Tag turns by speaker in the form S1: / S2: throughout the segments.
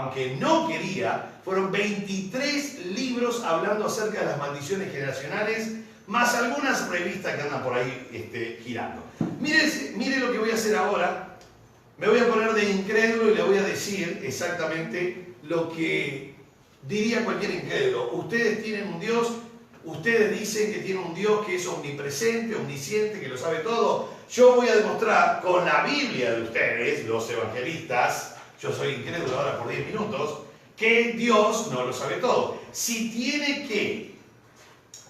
S1: aunque no quería, fueron 23 libros hablando acerca de las maldiciones generacionales, más algunas revistas que andan por ahí girando. Mire lo que voy a hacer ahora. Me voy a poner de incrédulo y le voy a decir exactamente lo que diría cualquier incrédulo. Ustedes tienen un Dios, ustedes dicen que tienen un Dios que es omnipresente, omnisciente, que lo sabe todo. Yo voy a demostrar con la Biblia de ustedes, los evangelistas, yo soy incrédulo ahora por 10 minutos, que Dios no lo sabe todo. Si tiene que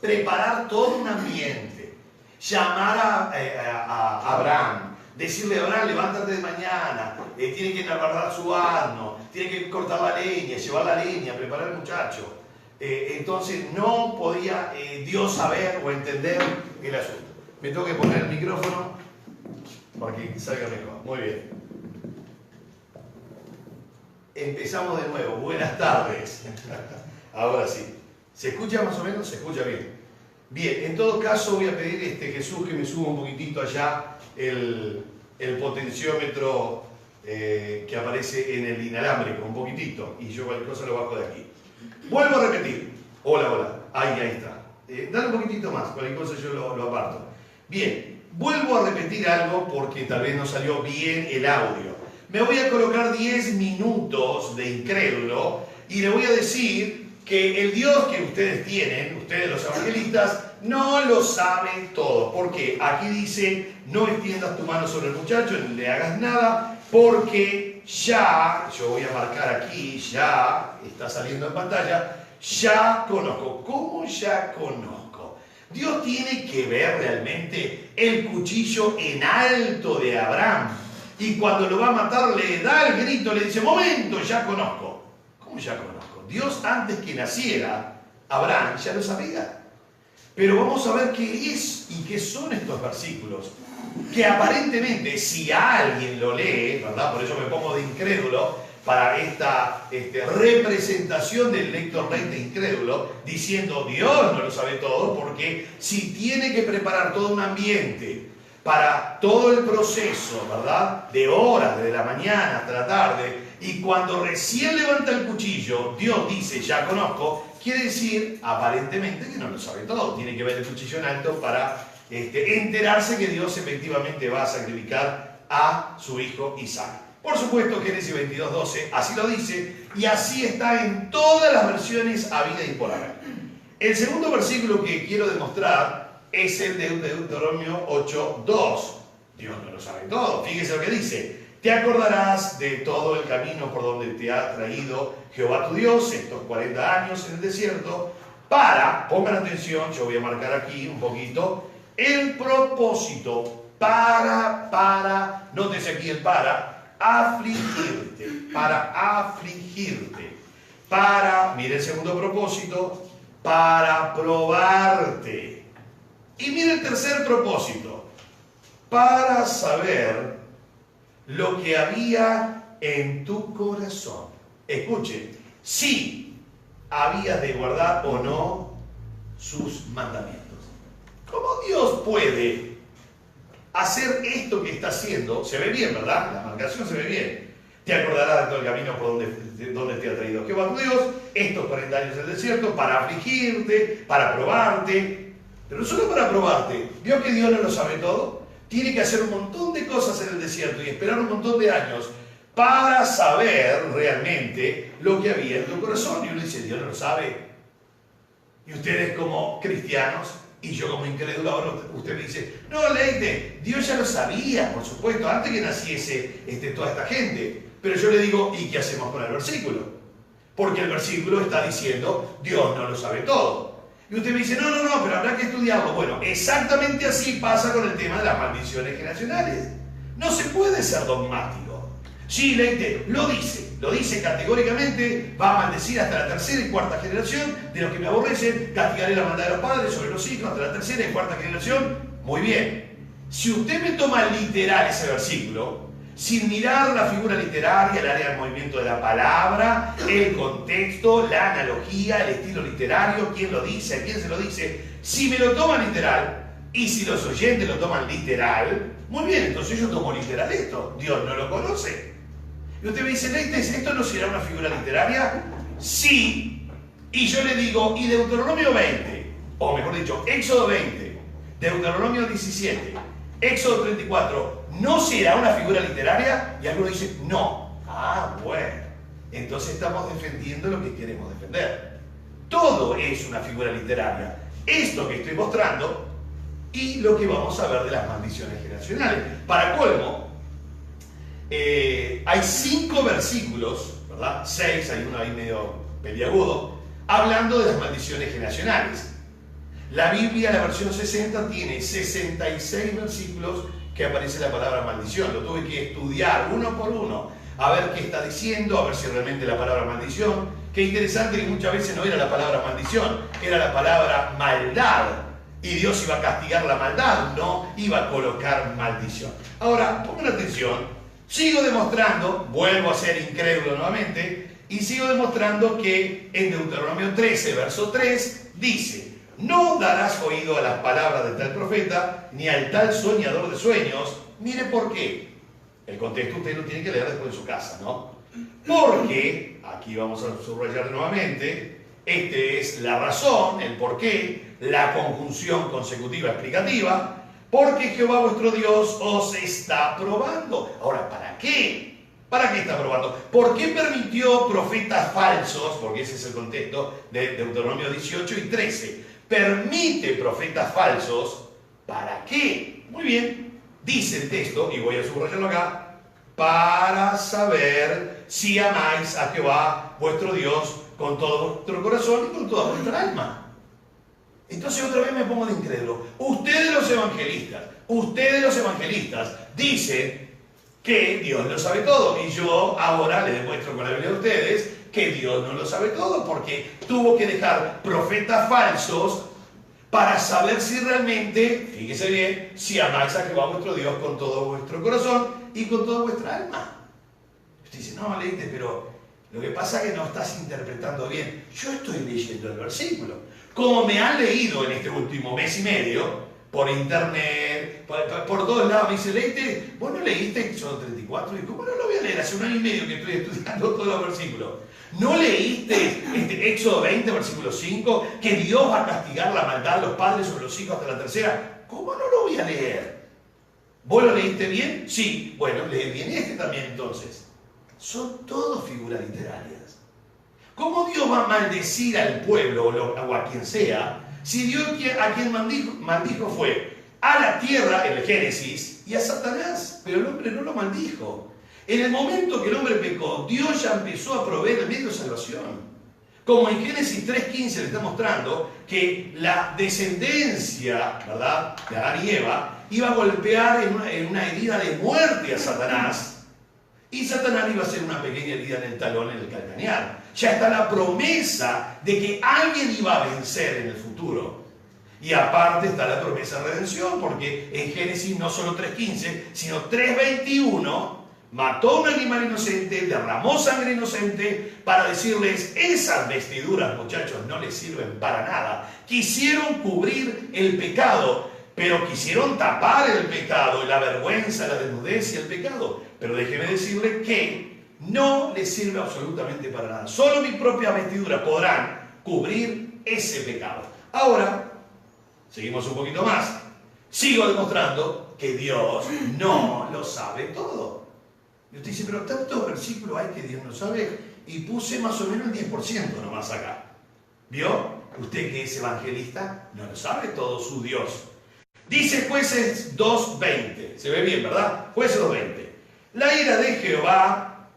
S1: preparar todo un ambiente, llamar a Abraham, decirle a Abraham, levántate de mañana, tiene que enalbardar su asno, tiene que cortar la leña, llevar la leña, preparar al muchacho. Entonces no podía Dios saber o entender el asunto. Me tengo que poner el micrófono para que salga mejor. Muy bien. Empezamos de nuevo. Buenas tardes. Ahora sí. ¿Se escucha más o menos? ¿Se escucha bien? Bien, en todo caso voy a pedir Jesús que me suba un poquitito allá el potenciómetro que aparece en el inalámbrico, un poquitito, y yo cualquier cosa lo bajo de aquí. Vuelvo a repetir. Hola, hola. Ahí está. Dale un poquitito más, cualquier cosa yo lo aparto. Bien, vuelvo a repetir algo porque tal vez no salió bien el audio. Me voy a colocar 10 minutos de incrédulo y le voy a decir que el Dios que ustedes tienen, ustedes los evangelistas, no lo saben todo. ¿Por qué? Aquí dice, no extiendas tu mano sobre el muchacho, ni le hagas nada, porque ya, yo voy a marcar aquí, ya, está saliendo en pantalla, ya conozco. ¿Cómo ya conozco? Dios tiene que ver realmente el cuchillo en alto de Abraham. Y cuando lo va a matar le da el grito, le dice, momento, ya conozco. ¿Cómo ya conozco? Dios antes que naciera, Abraham ya lo sabía. Pero vamos a ver qué es y qué son estos versículos. Que aparentemente, si alguien lo lee, ¿verdad? Por eso me pongo de incrédulo, para esta representación del lector de incrédulo, diciendo Dios no lo sabe todo, porque si tiene que preparar todo un ambiente para todo el proceso, ¿verdad? De horas, desde la mañana hasta la tarde, y cuando recién levanta el cuchillo, Dios dice, ya conozco, quiere decir, aparentemente, que no lo sabe todo. Tiene que ver el cuchillo en alto para enterarse que Dios efectivamente va a sacrificar a su hijo Isaac. Por supuesto, Génesis 22:12 así lo dice, y así está en todas las versiones habidas y por haber. El segundo versículo que quiero demostrar es el de Deuteronomio 8:2. Dios no lo sabe todo. Fíjese lo que dice. Te acordarás de todo el camino por donde te ha traído Jehová tu Dios estos 40 años en el desierto para, pongan atención, yo voy a marcar aquí un poquito, el propósito nótese aquí el afligirte, mire el segundo propósito, para probarte. Y mire el tercer propósito, para saber lo que había en tu corazón. Escuchen, si habías de guardar o no sus mandamientos. ¿Cómo Dios puede hacer esto que está haciendo? Se ve bien, ¿verdad? La marcación se ve bien. Te acordarás de todo el camino por donde te ha traído Jehová tu Dios, estos 40 años del desierto, para afligirte, para probarte. Pero no solo para probarte. ¿Vio que Dios no lo sabe todo? Tiene que hacer un montón de cosas en el desierto y esperar un montón de años para saber realmente lo que había en tu corazón. Y uno dice, Dios no lo sabe. Y ustedes como cristianos, y yo como incrédulo, ahora usted me dice, no, Leite, Dios ya lo sabía, por supuesto, antes que naciese toda esta gente. Pero yo le digo, ¿y qué hacemos con el versículo? Porque el versículo está diciendo, Dios no lo sabe todo. Y usted me dice, no, pero habrá que estudiarlo. Bueno, exactamente así pasa con el tema de las maldiciones generacionales. No se puede ser dogmático. Sí, Leite, lo dice categóricamente, va a maldecir hasta la tercera y cuarta generación de los que me aborrecen, castigaré la maldad de los padres sobre los hijos hasta la tercera y cuarta generación. Muy bien. Si usted me toma literal ese versículo, sin mirar la figura literaria, el área del movimiento de la palabra, el contexto, la analogía, el estilo literario, quién lo dice, a quién se lo dice, si me lo toman literal y si los oyentes lo toman literal, muy bien, entonces yo tomo literal esto. Dios no lo conoce. Y usted me dice, Leites, ¿esto no será una figura literaria? Sí. Y yo le digo, y Deuteronomio 20, o mejor dicho, Éxodo 20, Deuteronomio 17, Éxodo 34, ¿no será una figura literaria? Y algunos dicen, no. Ah, bueno. Entonces estamos defendiendo lo que queremos defender. Todo es una figura literaria. Esto que estoy mostrando y lo que vamos a ver de las maldiciones generacionales. Para colmo, hay 5 versículos, ¿verdad? 6, hay uno ahí medio peliagudo, hablando de las maldiciones generacionales. La Biblia, la versión 60, tiene 66 versículos que aparece la palabra maldición. Lo tuve que estudiar uno por uno, a ver qué está diciendo, a ver si realmente la palabra maldición. Qué interesante que muchas veces no era la palabra maldición, era la palabra maldad. Y Dios iba a castigar la maldad, no iba a colocar maldición. Ahora, pongan atención, sigo demostrando, vuelvo a ser incrédulo nuevamente, y sigo demostrando que en Deuteronomio 13, verso 3, dice: no darás oído a las palabras de tal profeta, ni al tal soñador de sueños. Mire por qué. El contexto usted lo tiene que leer después en su casa, ¿no? Porque, aquí vamos a subrayar nuevamente, esta es la razón, el por qué, la conjunción consecutiva explicativa, porque Jehová vuestro Dios os está probando. Ahora, ¿para qué? ¿Para qué está probando? ¿Por qué permitió profetas falsos? Porque ese es el contexto de Deuteronomio 18 y 13. Permite profetas falsos, ¿para qué? Muy bien, dice el texto, y voy a subrayarlo acá, para saber si amáis a Jehová vuestro Dios con todo vuestro corazón y con toda vuestra alma. Entonces otra vez me pongo de incrédulo. Ustedes los evangelistas dicen que Dios lo sabe todo, y yo ahora les demuestro con la Biblia a ustedes que Dios no lo sabe todo, porque tuvo que dejar profetas falsos para saber si realmente, fíjese bien, si amáis a Jehová vuestro Dios con todo vuestro corazón y con toda vuestra alma. Usted dice, no, Leite, pero lo que pasa es que no estás interpretando bien. Yo estoy leyendo el versículo. Como me han leído en este último mes y medio, por internet, por todos lados, me dice, Leite, ¿vos no leíste Éxodo 34? Y ¿cómo no lo voy a leer? Hace 1 año y medio que estoy estudiando todos los versículos. ¿No leíste Éxodo 20, versículo 5? Que Dios va a castigar la maldad de los padres sobre los hijos hasta la tercera. ¿Cómo no lo voy a leer? ¿Vos lo leíste bien? Sí. Bueno, lee bien este también entonces. Son todos figuras literarias. ¿Cómo Dios va a maldecir al pueblo o a quien sea, si Dios a quien maldijo fue a la tierra, en el Génesis, y a Satanás? Pero el hombre no lo maldijo. En el momento que el hombre pecó, Dios ya empezó a proveer el medio de salvación. Como en Génesis 3:15 le está mostrando que la descendencia, ¿verdad?, de Adán y Eva, iba a golpear en una herida de muerte a Satanás. Y Satanás iba a hacer una pequeña herida en el talón, en el calcanear. Ya está la promesa de que alguien iba a vencer en el futuro. Y aparte está la promesa de redención, porque en Génesis no solo 3:15, sino 3:21, mató a un animal inocente, derramó sangre inocente, para decirles, esas vestiduras, muchachos, no les sirven para nada. Quisieron cubrir el pecado, pero quisieron tapar el pecado, la vergüenza, la desnudez y el pecado. Pero déjeme decirle que no les sirve absolutamente para nada. Solo mi propia vestidura podrán cubrir ese pecado. Ahora, seguimos un poquito más. Sigo demostrando que Dios no lo sabe todo. Y usted dice, pero tantos versículos hay que Dios no sabe. Y puse más o menos el 10% nomás acá. ¿Vio? Usted que es evangelista no lo sabe todo su Dios. Dice Jueces 2:20. Se ve bien, ¿verdad? Jueces 2:20. La ira de Jehová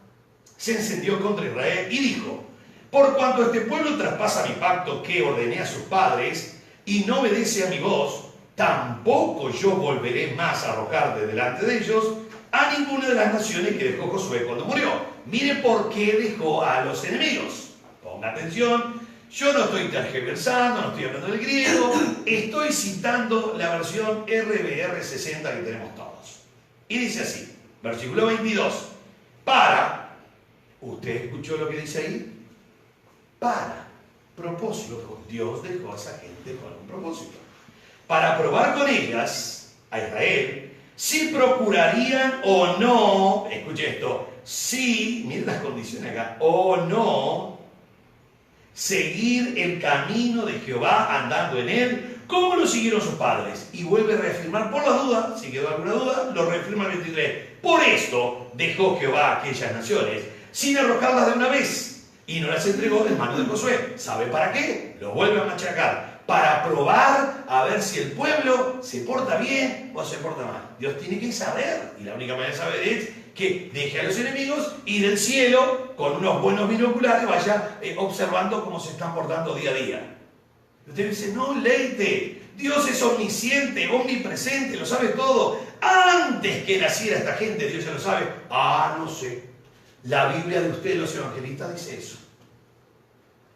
S1: se encendió contra Israel y dijo, por cuanto este pueblo traspasa mi pacto que ordené a sus padres y no obedece a mi voz, tampoco yo volveré más a arrojar de delante de ellos a ninguna de las naciones que dejó Josué cuando murió. Mire por qué dejó a los enemigos. Ponga atención, yo no estoy tergiversando, no estoy hablando del griego, estoy citando la versión RBR 60 que tenemos todos. Y dice así, versículo 22, ¿usted escuchó lo que dice ahí? Para propósito, Dios dejó a esa gente con un propósito. Para probar con ellas, a Israel, si procurarían o no, escuche esto, sí, miren las condiciones acá, o no, seguir el camino de Jehová andando en él, como lo siguieron sus padres. Y vuelve a reafirmar por las dudas, si quedó alguna duda, lo reafirma el 23. Por esto dejó Jehová a aquellas naciones, sin arrojarlas de una vez, y no las entregó en manos de Josué. ¿Sabe para qué? Lo vuelve a machacar. Para probar a ver si el pueblo se porta bien o se porta mal. Dios tiene que saber, y la única manera de saber es que deje a los enemigos y del cielo, con unos buenos binoculares, vaya observando cómo se están portando día a día. Usted dice, no, Leite, Dios es omnisciente, omnipresente, lo sabe todo. Antes que naciera esta gente, Dios ya lo sabe. Ah, no sé. La Biblia de ustedes, los evangelistas, dice eso.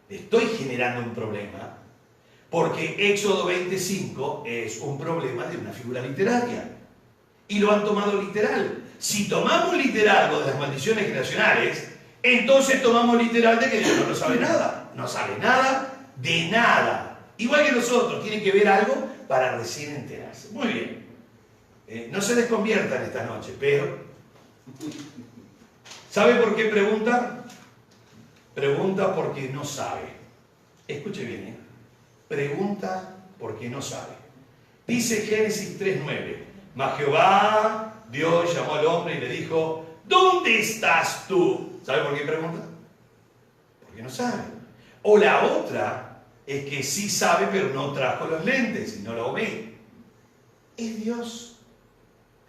S1: Estoy generando un problema, porque Éxodo 25 es un problema de una figura literaria. Y lo han tomado literal. Si tomamos literal lo de las maldiciones generacionales, entonces tomamos literal de que Dios no sabe nada. No sabe nada de nada. Igual que nosotros, tiene que ver algo para recién enterarse. Muy bien. No se desconviertan esta noche, pero... ¿Sabe por qué pregunta? Pregunta porque no sabe. Escuche bien, ¿eh? Pregunta porque no sabe. Dice Génesis 3:9. Mas Jehová, Dios, llamó al hombre y le dijo, ¿dónde estás tú? ¿Sabe por qué pregunta? Porque no sabe. O la otra es que sí sabe, pero no trajo los lentes y no lo ve. Es Dios.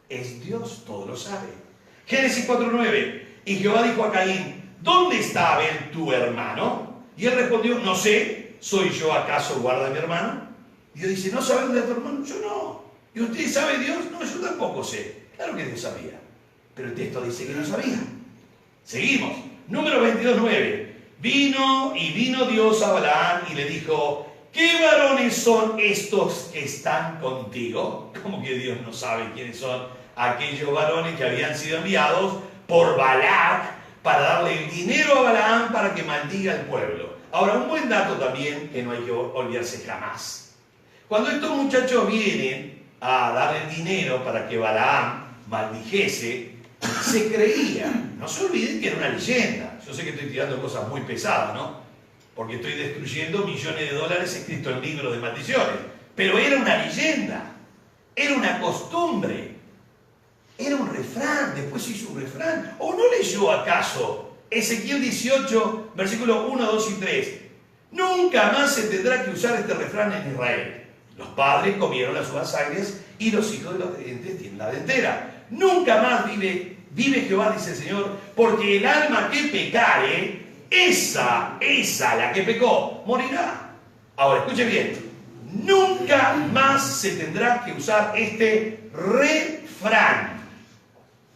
S1: Es Dios, todo lo sabe. Génesis 4:9. Y Jehová dijo a Caín, ¿dónde está Abel tu hermano? Y él respondió, no sé, ¿soy yo acaso guarda de mi hermano? Y Dios dice, ¿no sabes dónde está tu hermano? Yo no. ¿Y usted sabe Dios? No, yo tampoco sé. Claro que Dios sabía. Pero el texto dice que no sabía. Seguimos. Número 22:9. Vino Dios a Balaam y le dijo, ¿qué varones son estos que están contigo? ¿Cómo que Dios no sabe quiénes son aquellos varones que habían sido enviados por Balac para darle el dinero a Balaam para que maldiga al pueblo? Ahora, un buen dato también que no hay que olvidarse jamás. Cuando estos muchachos vienen a darle el dinero para que Balaam maldijese, se creía, no se olviden que era una leyenda. Yo sé que estoy tirando cosas muy pesadas, ¿no? Porque estoy destruyendo millones de dólares escritos en libros de maldiciones. Pero era una leyenda, era una costumbre, era un refrán, después se hizo un refrán. ¿O no leyó acaso Ezequiel 18, versículos 1, 2 y 3? Nunca más se tendrá que usar este refrán en Israel. Los padres comieron las uvas agrias y los hijos de los creyentes tienen la dentera. Nunca más vive Jehová, dice el Señor, porque el alma que pecare, esa la que pecó, morirá. Ahora, escuche bien, nunca más se tendrá que usar este refrán.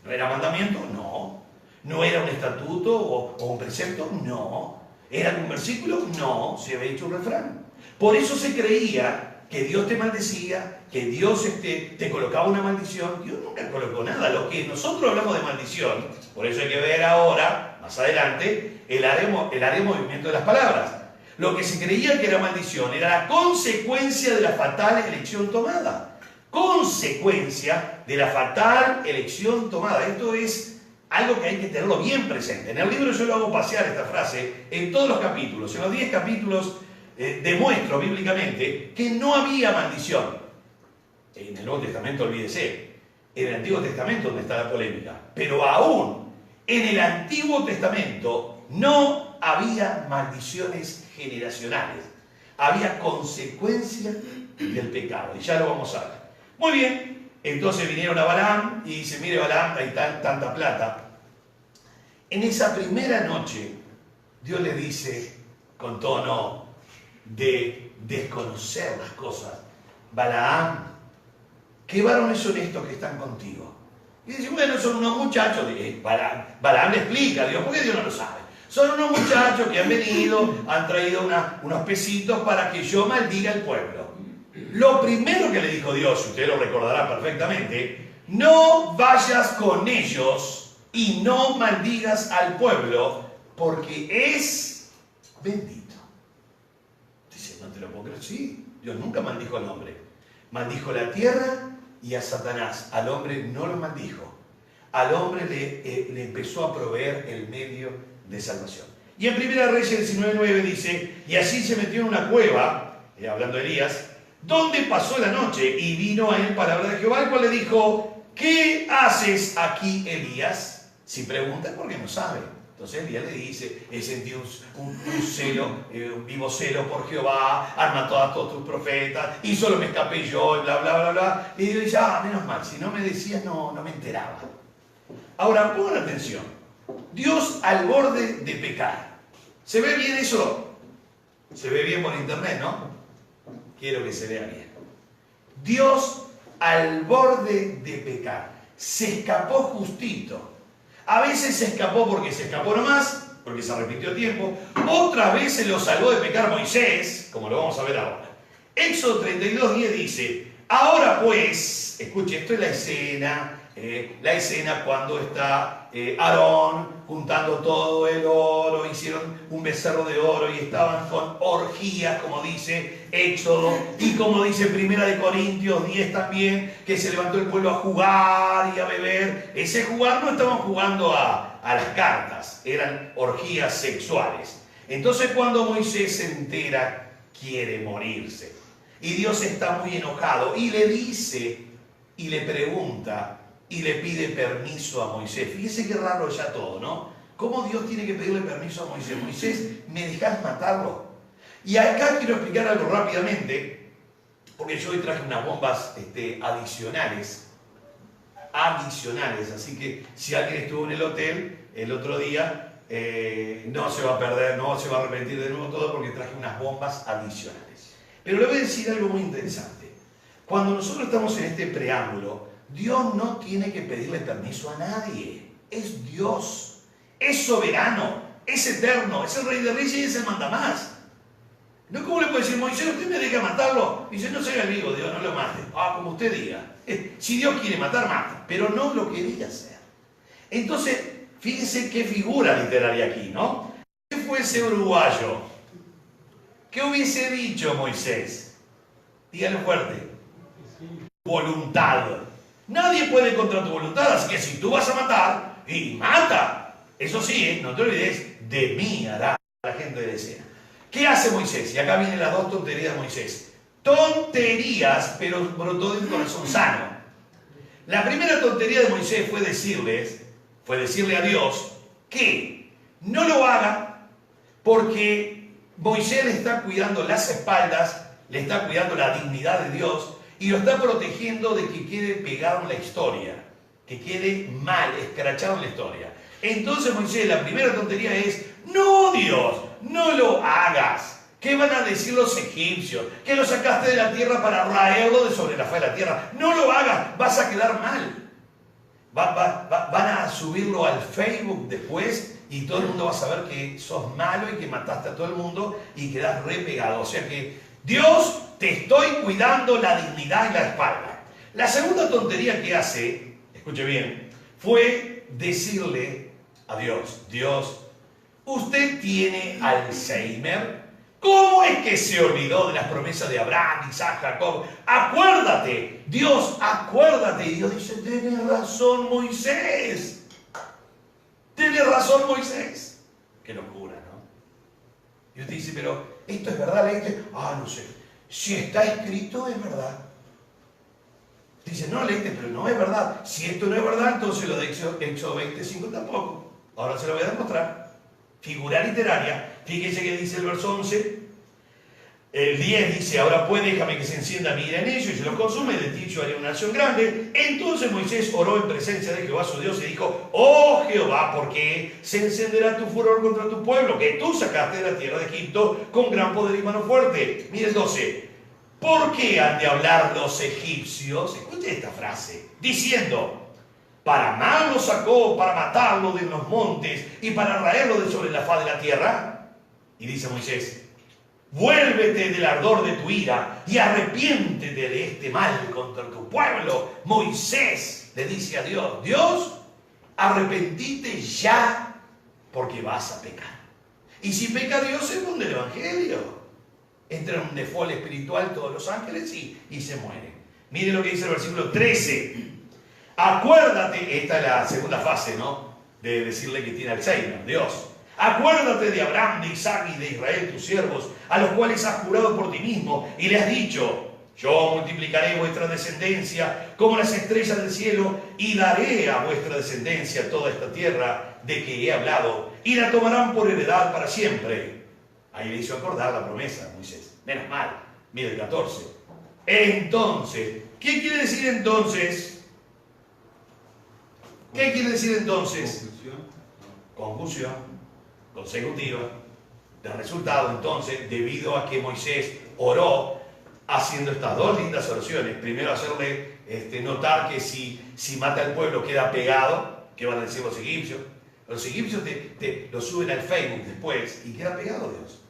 S1: ¿No era mandamiento? No. ¿No era un estatuto o un precepto? No. ¿Era un versículo? No. Se había hecho un refrán. Por eso se creía que Dios te maldecía, que Dios te colocaba una maldición. Dios nunca colocó nada. Lo que nosotros hablamos de maldición, por eso hay que ver ahora, más adelante, el área de movimiento de las palabras. Lo que se creía que era maldición era la consecuencia de la fatal elección tomada. Consecuencia de la fatal elección tomada. Esto es algo que hay que tenerlo bien presente. En el libro yo lo hago pasear esta frase en todos los capítulos. En los 10 capítulos demuestro bíblicamente que no había maldición. En el Nuevo Testamento, olvídese. En el Antiguo Testamento donde está la polémica. Pero aún en el Antiguo Testamento no había maldiciones generacionales. Había consecuencias del pecado. Y ya lo vamos a ver. Muy bien. Entonces vinieron a Balaam y dice, mire Balaam, hay tanta plata. En esa primera noche, Dios le dice, con tono de desconocer las cosas, Balaam, ¿qué varones son estos que están contigo? Y dice, bueno, son unos muchachos. Balaam le explica a Dios, porque Dios no lo sabe. Son unos muchachos que han venido, han traído unos pesitos para que yo maldiga al pueblo. Lo primero que le dijo Dios, usted lo recordará perfectamente, no vayas con ellos y no maldigas al pueblo, porque es bendito. Dice, no te lo puedo creer. Sí, Dios nunca maldijo al hombre. Maldijo la tierra y a Satanás. Al hombre no lo maldijo. al hombre le empezó a proveer el medio de salvación. Y en 1 Reyes 19:9 dice, y así se metió en una cueva, hablando de Elías, donde pasó la noche, y vino a él palabra de Jehová, el cual le dijo, ¿qué haces aquí, Elías? Si pregunta, porque no sabe. Entonces Elías le dice, he sentido un celo, un vivo celo por Jehová, han matado a todos tus profetas, y solo me escapé yo, y bla, bla, bla, bla. Y Dios dice, menos mal, si no me decías, no me enteraba. Ahora, pongan atención. Dios al borde de pecar. ¿Se ve bien eso? Se ve bien por internet, ¿no? Quiero que se vea bien. Dios al borde de pecar. Se escapó justito. A veces se escapó porque se escapó nomás, porque se arrepintió a tiempo. Otras veces lo salvó de pecar Moisés, como lo vamos a ver ahora. Éxodo 32:10 dice, ahora pues, escuche, esto es la escena cuando está Aarón juntando todo el oro, hicieron un becerro de oro y estaban con orgías, como dice Éxodo, y como dice 1 Corintios 10 también, que se levantó el pueblo a jugar y a beber. Ese jugar no estaban jugando a las cartas, eran orgías sexuales. Entonces cuando Moisés se entera, quiere morirse. Y Dios está muy enojado y le dice y le pregunta y le pide permiso a Moisés. Fíjese qué raro ya todo, ¿no? ¿Cómo Dios tiene que pedirle permiso a Moisés? Moisés, ¿me dejás matarlo? Y acá quiero explicar algo rápidamente, porque yo hoy traje unas bombas adicionales, así que si alguien estuvo en el hotel el otro día, no se va a perder, no se va a arrepentir de nuevo todo, porque traje unas bombas adicionales. Pero le voy a decir algo muy interesante. Cuando nosotros estamos en este preámbulo, Dios no tiene que pedirle permiso a nadie. Es Dios, es soberano, es eterno, es el Rey de Reyes y es el mandamás. ¿No? ¿Cómo le puede decir Moisés, usted me deja matarlo? Dice, no sea amigo, Dios, no lo mate. Como usted diga. Si Dios quiere matar, mata, pero no lo quería hacer. Entonces, fíjense qué figura literaria aquí, ¿no? ¿Qué fue ese uruguayo? ¿Qué hubiese dicho Moisés? Dígalo fuerte. Voluntad. Nadie puede contra tu voluntad, así que si tú vas a matar, y mata. Eso sí, no te olvides, de mí hará la gente de escena. ¿Qué hace Moisés? Y acá vienen las dos tonterías de Moisés. Tonterías, pero brotó de un corazón sano. La primera tontería de Moisés fue decirle a Dios que no lo haga porque Moisés le está cuidando las espaldas, le está cuidando la dignidad de Dios, y lo está protegiendo de que quede pegado en la historia, que quede mal, escrachado en la historia. Entonces Moisés, la primera tontería es, no Dios, no lo hagas. ¿Qué van a decir los egipcios? Que lo sacaste de la tierra para raerlo de sobre la faz de la tierra. No lo hagas, vas a quedar mal. Van a subirlo al Facebook después y todo el mundo va a saber que sos malo y que mataste a todo el mundo y quedás re pegado. O sea que Dios, te estoy cuidando la dignidad y la espalda. La segunda tontería que hace, escuche bien, fue decirle a Dios, Dios, ¿usted tiene Alzheimer? ¿Cómo es que se olvidó de las promesas de Abraham, Isaac, Jacob? Acuérdate, Dios, acuérdate. Y Dios dice, tienes razón, Moisés. Tienes razón, Moisés. Qué locura, ¿no? Y usted dice, pero esto es verdad, leíste. No sé. Si está escrito, es verdad. Dice, no, leíste, pero no es verdad. Si esto no es verdad, entonces lo de Éxodo 25 tampoco. Ahora se lo voy a demostrar. Figura literaria. Fíjese que dice el verso 11. El 10 dice, ahora pues déjame que se encienda mi ira en ellos y yo los consume, y de ti yo haré una nación grande. Entonces Moisés oró en presencia de Jehová su Dios y dijo, oh Jehová, ¿por qué se encenderá tu furor contra tu pueblo, que tú sacaste de la tierra de Egipto con gran poder y mano fuerte? Mire el 12. ¿Por qué han de hablar los egipcios? Escuche esta frase, diciendo, para mal lo sacó, para matarlo de los montes y para raerlo de sobre la faz de la tierra? Y dice Moisés, vuélvete del ardor de tu ira y arrepiéntete de este mal contra tu pueblo. Moisés le dice a Dios, Dios, arrepentite ya porque vas a pecar. Y si peca Dios, se pone el evangelio. Entra en un default espiritual todos los ángeles y se mueren. Mire lo que dice el versículo 13. Acuérdate, esta es la segunda fase, ¿no? De decirle que tiene Alzheimer, Dios. Acuérdate de Abraham, de Isaac y de Israel, tus siervos, a los cuales has jurado por ti mismo, y le has dicho: yo multiplicaré vuestra descendencia como las estrellas del cielo, y daré a vuestra descendencia toda esta tierra de que he hablado, y la tomarán por heredad para siempre. Ahí le hizo acordar la promesa a Moisés. Menos mal, mira el 14. Entonces, ¿qué quiere decir entonces? ¿Qué quiere decir entonces? Conclusión consecutiva del resultado. Entonces, debido a que Moisés oró haciendo estas dos lindas oraciones, primero hacerle notar que si mata al pueblo queda pegado, ¿qué van a decir los egipcios? Los egipcios te lo suben al Facebook después y queda pegado Dios.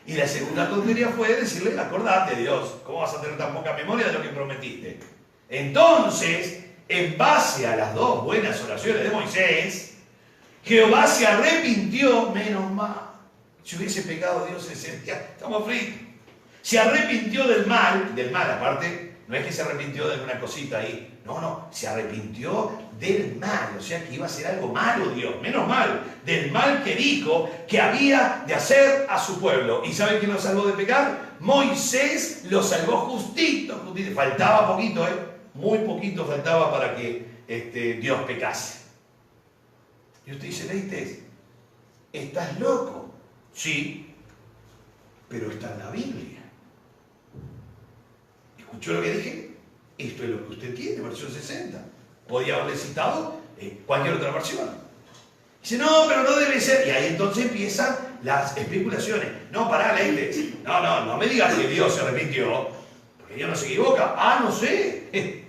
S1: Y la segunda tontería fue decirle: acordate, Dios, ¿cómo vas a tener tan poca memoria de lo que prometiste? Entonces, en base a las dos buenas oraciones de Moisés, Jehová se arrepintió. Menos mal. Si hubiese pecado Dios ese día, estamos fritos. Se arrepintió del mal aparte, no es que se arrepintió de alguna cosita ahí, no, se arrepintió del mal, o sea que iba a hacer algo malo Dios, menos mal, del mal que dijo que había de hacer a su pueblo. ¿Y saben quién lo salvó de pecar? Moisés lo salvó justito, faltaba poquito, muy poquito faltaba para que Dios pecase. Y usted dice: ¿leíste? ¿Estás loco? Sí, pero está en la Biblia. ¿Escuchó lo que dije? Esto es lo que usted tiene, versión 60. Podía haberle citado cualquier otra versión. Dice: no, pero no debe ser. Y ahí entonces empiezan las especulaciones. No, pará, leíste. No me digas que Dios se arrepintió, porque Dios no se equivoca. No sé.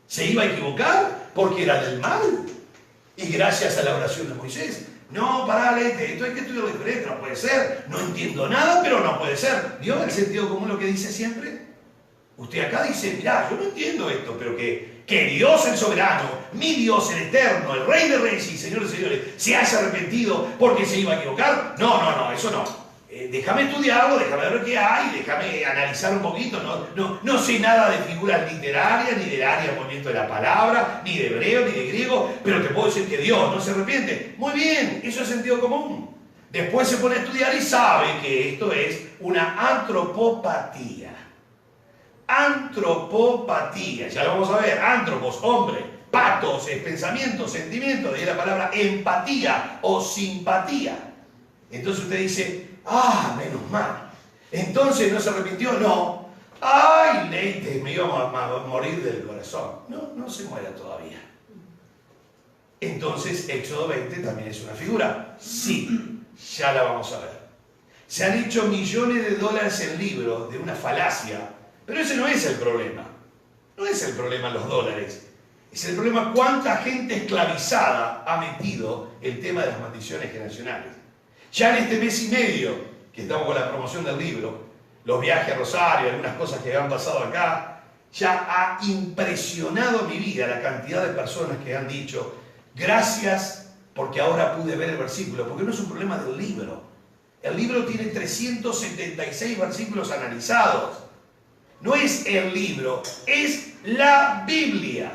S1: ¿Se iba a equivocar? Porque era del mal. Y gracias a la oración de Moisés. No, pará, leíste. Esto hay que estudiar diferente. No puede ser. No entiendo nada, pero no puede ser. ¿Vio el sentido común lo que dice siempre? Usted acá dice: mirá, yo no entiendo esto, pero que Dios el soberano, mi Dios el eterno, el Rey de Reyes y Señor de Señores, se haya arrepentido porque se iba a equivocar. No, eso no. Déjame estudiarlo, déjame ver qué hay, déjame analizar un poquito. No sé nada de figuras literarias, ni del área de movimiento de la palabra, ni de hebreo, ni de griego, pero te puedo decir que Dios no se arrepiente. Muy bien, eso es sentido común. Después se pone a estudiar y sabe que esto es una antropopatía. Antropopatía, ya lo vamos a ver. Antropos, hombre, patos, es pensamiento, sentimiento, de ahí la palabra empatía o simpatía. Entonces usted dice: menos mal. Entonces no se arrepintió, no. Ay, leite, me iba a morir del corazón. No se muera todavía. Entonces Éxodo 20 también es una figura. Sí, ya la vamos a ver. Se han hecho millones de dólares en libros de una falacia. Pero ese no es el problema. No es el problema los dólares. Es el problema cuánta gente esclavizada ha metido el tema de las maldiciones generacionales. Ya en este mes y medio que estamos con la promoción del libro, los viajes a Rosario, algunas cosas que han pasado acá, ya ha impresionado mi vida la cantidad de personas que han dicho: gracias porque ahora pude ver el versículo, porque no es un problema del libro. El libro tiene 376 versículos analizados. No es el libro, es la Biblia.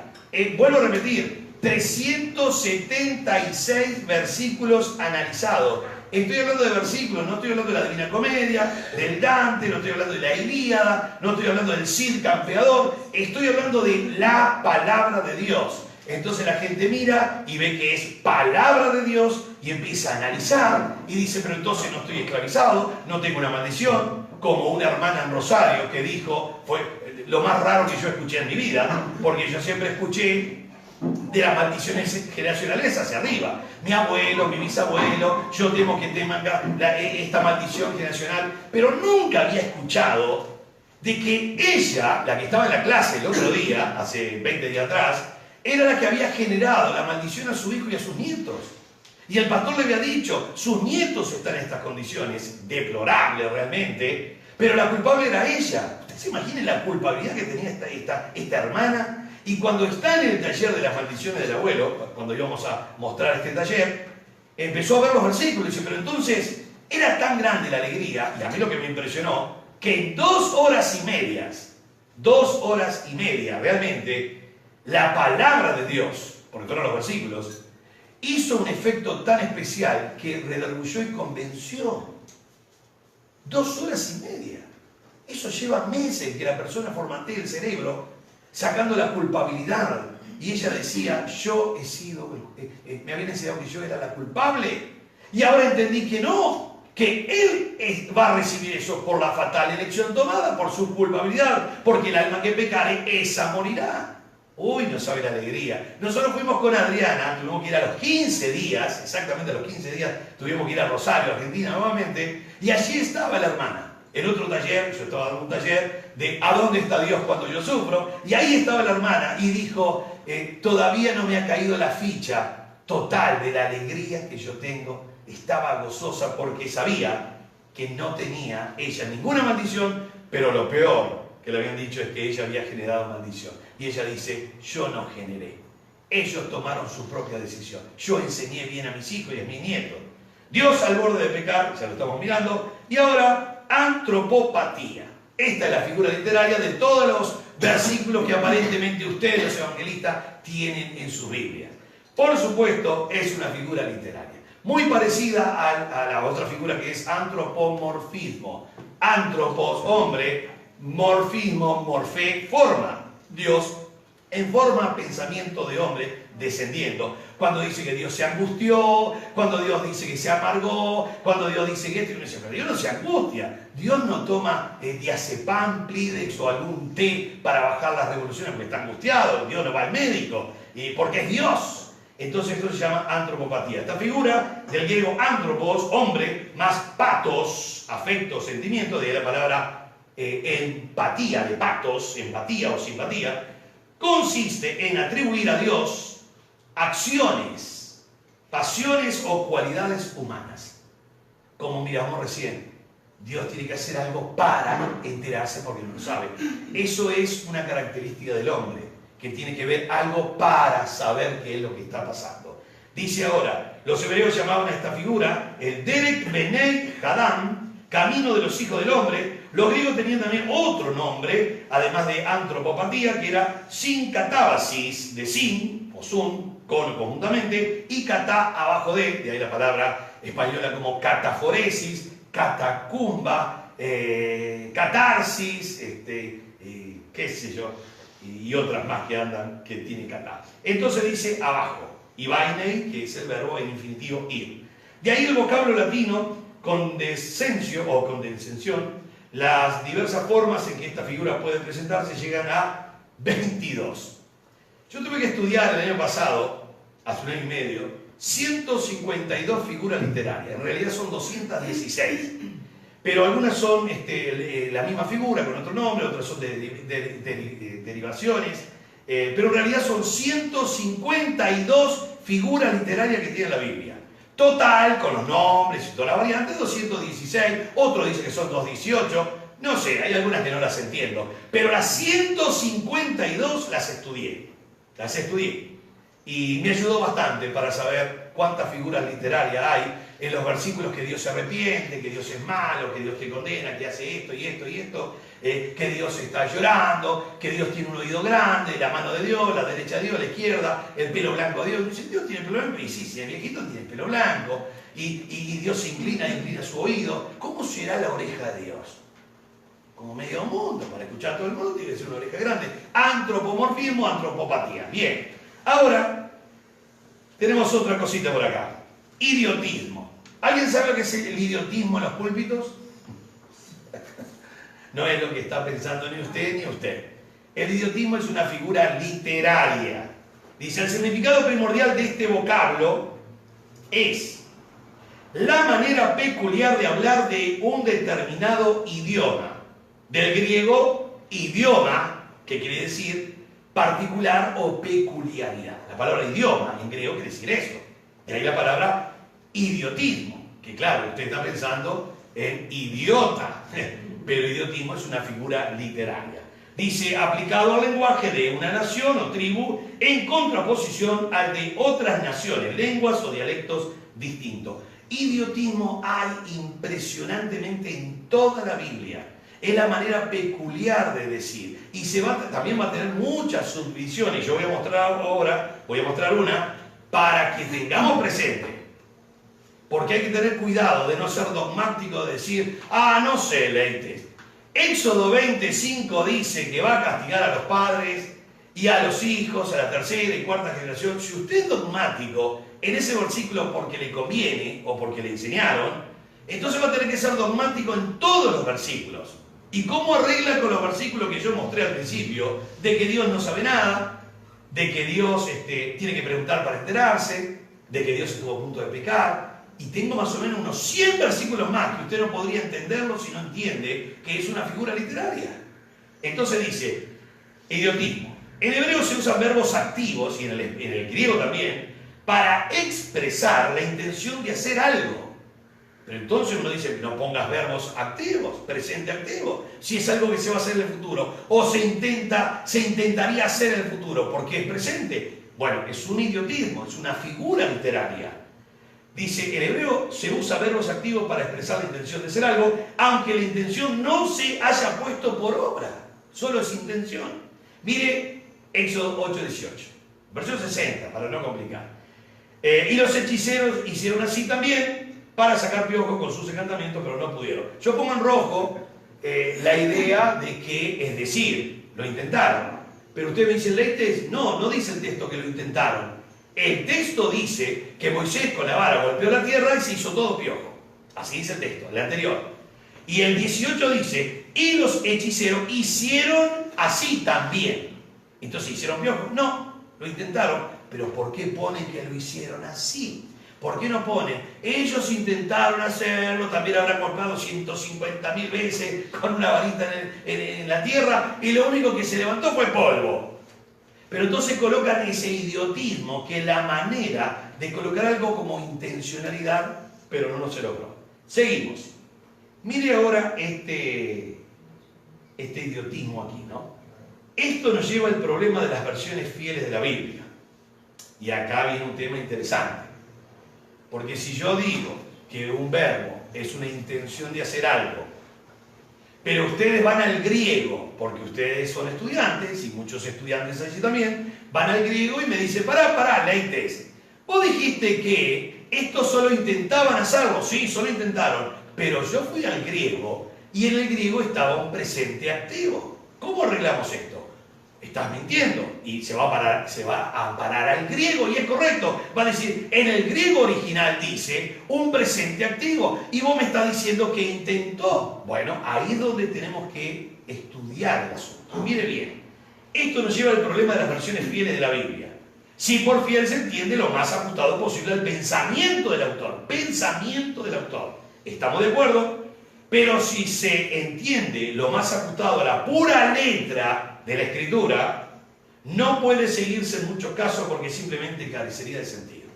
S1: Vuelvo a repetir, 376 versículos analizados. Estoy hablando de versículos, no estoy hablando de la Divina Comedia, del Dante, no estoy hablando de la Ilíada, no estoy hablando del Cid campeador, estoy hablando de la palabra de Dios. Entonces la gente mira y ve que es palabra de Dios y empieza a analizar y dice: pero entonces no estoy esclavizado, no tengo una maldición. Como una hermana en Rosario que dijo, fue lo más raro que yo escuché en mi vida, porque yo siempre escuché de las maldiciones generacionales hacia arriba. Mi abuelo, mi bisabuelo, yo temo que teman esta maldición generacional, pero nunca había escuchado de que ella, la que estaba en la clase el otro día, hace 20 días atrás, era la que había generado la maldición a su hijo y a sus nietos. Y el pastor le había dicho: sus nietos están en estas condiciones, deplorables realmente, pero la culpable era ella. ¿Usted se imagina la culpabilidad que tenía esta hermana? Y cuando está en el taller de las maldiciones del abuelo, cuando íbamos a mostrar este taller, empezó a ver los versículos y dice: pero entonces era tan grande la alegría, y a mí lo que me impresionó, que en 2 horas y media realmente, la palabra de Dios, porque todos los versículos, hizo un efecto tan especial que redarguyó y convenció. 2 horas y media. Eso lleva meses que la persona formatee el cerebro sacando la culpabilidad. Y ella decía, yo he sido, me habían enseñado que yo era la culpable. Y ahora entendí que no, que él va a recibir eso por la fatal elección tomada, por su culpabilidad, porque el alma que pecare, esa morirá. Uy, no sabe la alegría. Nosotros fuimos con Adriana, tuvimos que ir a los 15 días, exactamente a los 15 días, tuvimos que ir a Rosario, Argentina nuevamente, y allí estaba la hermana. En otro taller, yo estaba dando un taller de ¿a dónde está Dios cuando yo sufro? Y ahí estaba la hermana y dijo, todavía no me ha caído la ficha total de la alegría que yo tengo. Estaba gozosa porque sabía que no tenía ella ninguna maldición, pero lo peor que le habían dicho es que ella había generado maldición. Y ella dice, yo no generé. Ellos tomaron su propia decisión. Yo enseñé bien a mis hijos y a mis nietos. Dios al borde de pecar, ya lo estamos mirando, y ahora antropopatía. Esta es la figura literaria de todos los versículos que aparentemente ustedes, los evangelistas, tienen en su Biblia. Por supuesto, es una figura literaria. Muy parecida a la otra figura que es antropomorfismo. Antropos, hombre, morfismo, morfé, forma. Dios en forma pensamiento de hombre descendiendo. Cuando dice que Dios se angustió, cuando Dios dice que se amargó, cuando Dios dice que esto y uno dice, pero Dios no se angustia. Dios no toma diazepam, Plidex o algún té para bajar las revoluciones porque está angustiado. Dios no va al médico porque es Dios. Entonces esto se llama antropopatía. Esta figura del griego antropos, hombre, más patos, afecto, sentimiento, de ahí la palabra empatía, de patos, empatía o simpatía, consiste en atribuir a Dios acciones, pasiones o cualidades humanas. Como miramos recién, Dios tiene que hacer algo para enterarse porque no lo sabe. Eso es una característica del hombre, que tiene que ver algo para saber qué es lo que está pasando. Dice ahora, los hebreos llamaban a esta figura el Derek Benei Hadam, camino de los hijos del hombre. Los griegos tenían también otro nombre, además de antropopatía, que era sincatabasis, de sin, o sun, con conjuntamente, y catá abajo de ahí la palabra española como cataforesis, catacumba, catarsis, qué sé yo, y otras más que andan, que tiene catá. Entonces dice abajo, y vainei, que es el verbo en infinitivo ir. De ahí el vocablo latino, condescencio o condescensión. Las diversas formas en que esta figura puede presentarse llegan a 22. Yo tuve que estudiar el año pasado, hace 1 año y medio, 152 figuras literarias. En realidad son 216. Pero algunas son la misma figura con otro nombre, otras son derivaciones. Pero en realidad son 152 figuras literarias que tiene la Biblia. Total, con los nombres y todas las variantes, 216, otro dice que son 218, no sé, hay algunas que no las entiendo, pero las 152 las estudié, y me ayudó bastante para saber cuántas figuras literarias hay en los versículos que Dios se arrepiente, que Dios es malo, que Dios te condena, que hace esto y esto y esto, que Dios está llorando, que Dios tiene un oído grande, la mano de Dios, la derecha de Dios, la izquierda, el pelo blanco de Dios. Dice, Dios tiene pelo blanco, y sí, el viejito tiene pelo blanco, y Dios se inclina su oído. ¿Cómo será la oreja de Dios? Como medio mundo, para escuchar a todo el mundo tiene que ser una oreja grande. Antropomorfismo, antropopatía. Bien, ahora tenemos otra cosita por acá. Idiotismo. ¿Alguien sabe lo que es el idiotismo en los púlpitos? No es lo que está pensando ni usted ni usted. El idiotismo es una figura literaria. Dice, el significado primordial de este vocablo es la manera peculiar de hablar de un determinado idioma. Del griego, idioma, que quiere decir particular o peculiaridad. La palabra idioma en griego quiere decir eso. De ahí la palabra idiotismo, que claro, usted está pensando en idiota, pero idiotismo es una figura literaria. Dice, aplicado al lenguaje de una nación o tribu en contraposición al de otras naciones, lenguas o dialectos distintos. Idiotismo hay impresionantemente en toda la Biblia. Es la manera peculiar de decir. Y también va a tener muchas subdivisiones. Yo voy a mostrar una para que tengamos presente. Porque hay que tener cuidado de no ser dogmático, de decir, no sé, Leites. Éxodo 25 dice que va a castigar a los padres y a los hijos, a la tercera y cuarta generación. Si usted es dogmático en ese versículo porque le conviene o porque le enseñaron, entonces va a tener que ser dogmático en todos los versículos. ¿Y cómo arregla con los versículos que yo mostré al principio? De que Dios no sabe nada, de que Dios tiene que preguntar para enterarse, de que Dios estuvo a punto de pecar. Y tengo más o menos unos 100 versículos más que usted no podría entenderlo si no entiende que es una figura literaria. Entonces dice, idiotismo. En hebreo se usan verbos activos, y en el griego también, para expresar la intención de hacer algo. Pero entonces uno dice, no pongas verbos activos, presente activo, si es algo que se va a hacer en el futuro, o se intentaría hacer en el futuro, porque es presente. Bueno, es un idiotismo, es una figura literaria. Dice, en hebreo se usa verbos activos para expresar la intención de hacer algo, aunque la intención no se haya puesto por obra, solo es intención. Mire Éxodo 8:18, versión 60, para no complicar. Y los hechiceros hicieron así también para sacar piojos con sus encantamientos, pero no pudieron. Yo pongo en rojo la idea de que, es decir, lo intentaron. Pero usted me dice, Leites, no dice el texto que lo intentaron. El texto dice que Moisés con la vara golpeó la tierra y se hizo todo piojo. Así dice el texto, el anterior. Y el 18 dice, y los hechiceros hicieron así también. Entonces, ¿hicieron piojo? No, lo intentaron. Pero ¿por qué pone que lo hicieron así? ¿Por qué no pone? Ellos intentaron hacerlo, también habrán golpeado 150.000 veces con una varita en la tierra y lo único que se levantó fue polvo. Pero entonces colocan ese idiotismo, que es la manera de colocar algo como intencionalidad, pero no se logró. Seguimos. Mire ahora este idiotismo aquí, ¿no? Esto nos lleva al problema de las versiones fieles de la Biblia. Y acá viene un tema interesante. Porque si yo digo que un verbo es una intención de hacer algo, pero ustedes van al griego, porque ustedes son estudiantes, y muchos estudiantes allí también, van al griego y me dicen, pará, Leites, vos dijiste que estos solo intentaban hacerlo, sí, solo intentaron, pero yo fui al griego y en el griego estaba un presente activo. ¿Cómo arreglamos esto? Estás mintiendo, y se va a amparar al griego, y es correcto, va a decir, en el griego original dice un presente activo, y vos me estás diciendo que intentó. Bueno, ahí es donde tenemos que estudiar el asunto. Mire bien, esto nos lleva al problema de las versiones fieles de la Biblia. Si por fiel se entiende lo más ajustado posible al pensamiento del autor, ¿estamos de acuerdo? Pero si se entiende lo más ajustado a la pura letra de la escritura, no puede seguirse en muchos casos porque simplemente carecería de sentido.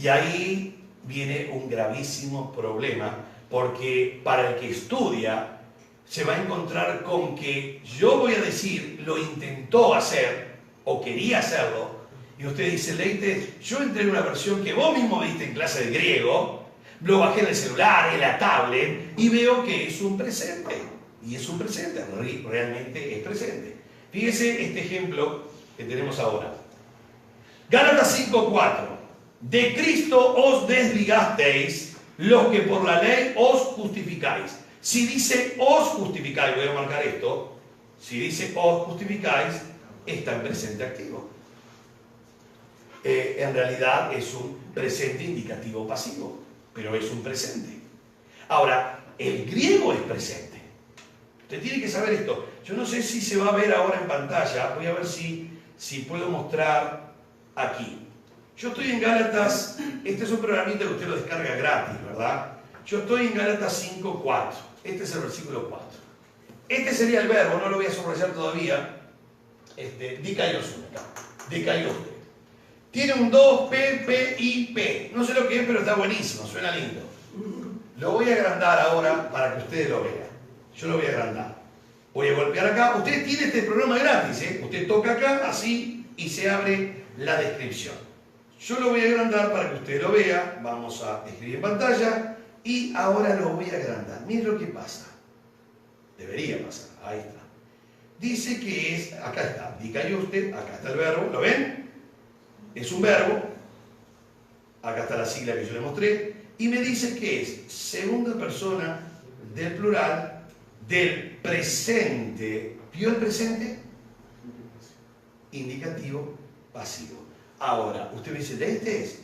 S1: Y ahí viene un gravísimo problema, porque para el que estudia se va a encontrar con que yo voy a decir lo intentó hacer o quería hacerlo, y usted dice, Leites, yo entré en una versión que vos mismo viste en clase de griego, lo bajé en el celular, en la tablet, y veo que es un presente. Y es un presente, realmente es presente. Fíjese este ejemplo que tenemos ahora. Gálatas 5:4. De Cristo os desligasteis, los que por la ley os justificáis. Si dice os justificáis, voy a marcar esto, si dice os justificáis, está en presente activo. En realidad es un presente indicativo pasivo, pero es un presente. Ahora, el griego es presente. Usted tiene que saber esto. Yo no sé si se va a ver ahora en pantalla. Voy a ver si puedo mostrar aquí. Yo estoy en Gálatas. Este es un programita que usted lo descarga gratis, ¿verdad? Yo estoy en Gálatas 5:4. Este es el versículo 4. Este sería el verbo, no lo voy a subrayar todavía. Dikaiosune. Dikaiosune. Tiene un 2, P. No sé lo que es, pero está buenísimo, suena lindo. Lo voy a agrandar ahora para que ustedes lo vean. Yo lo voy a agrandar. Voy a golpear acá. Usted tiene este programa gratis, ¿eh? Usted toca acá, así, y se abre la descripción. Yo lo voy a agrandar para que usted lo vea. Vamos a escribir en pantalla. Y ahora lo voy a agrandar. Miren lo que pasa. Debería pasar, ahí está. Dice que es, acá está, dikaiosté, acá está el verbo, ¿lo ven? Es un verbo, acá está la sigla que yo le mostré, y me dice que es segunda persona del plural del presente. ¿Vio el presente? Indicativo pasivo. Ahora, usted me dice, ¿leíste?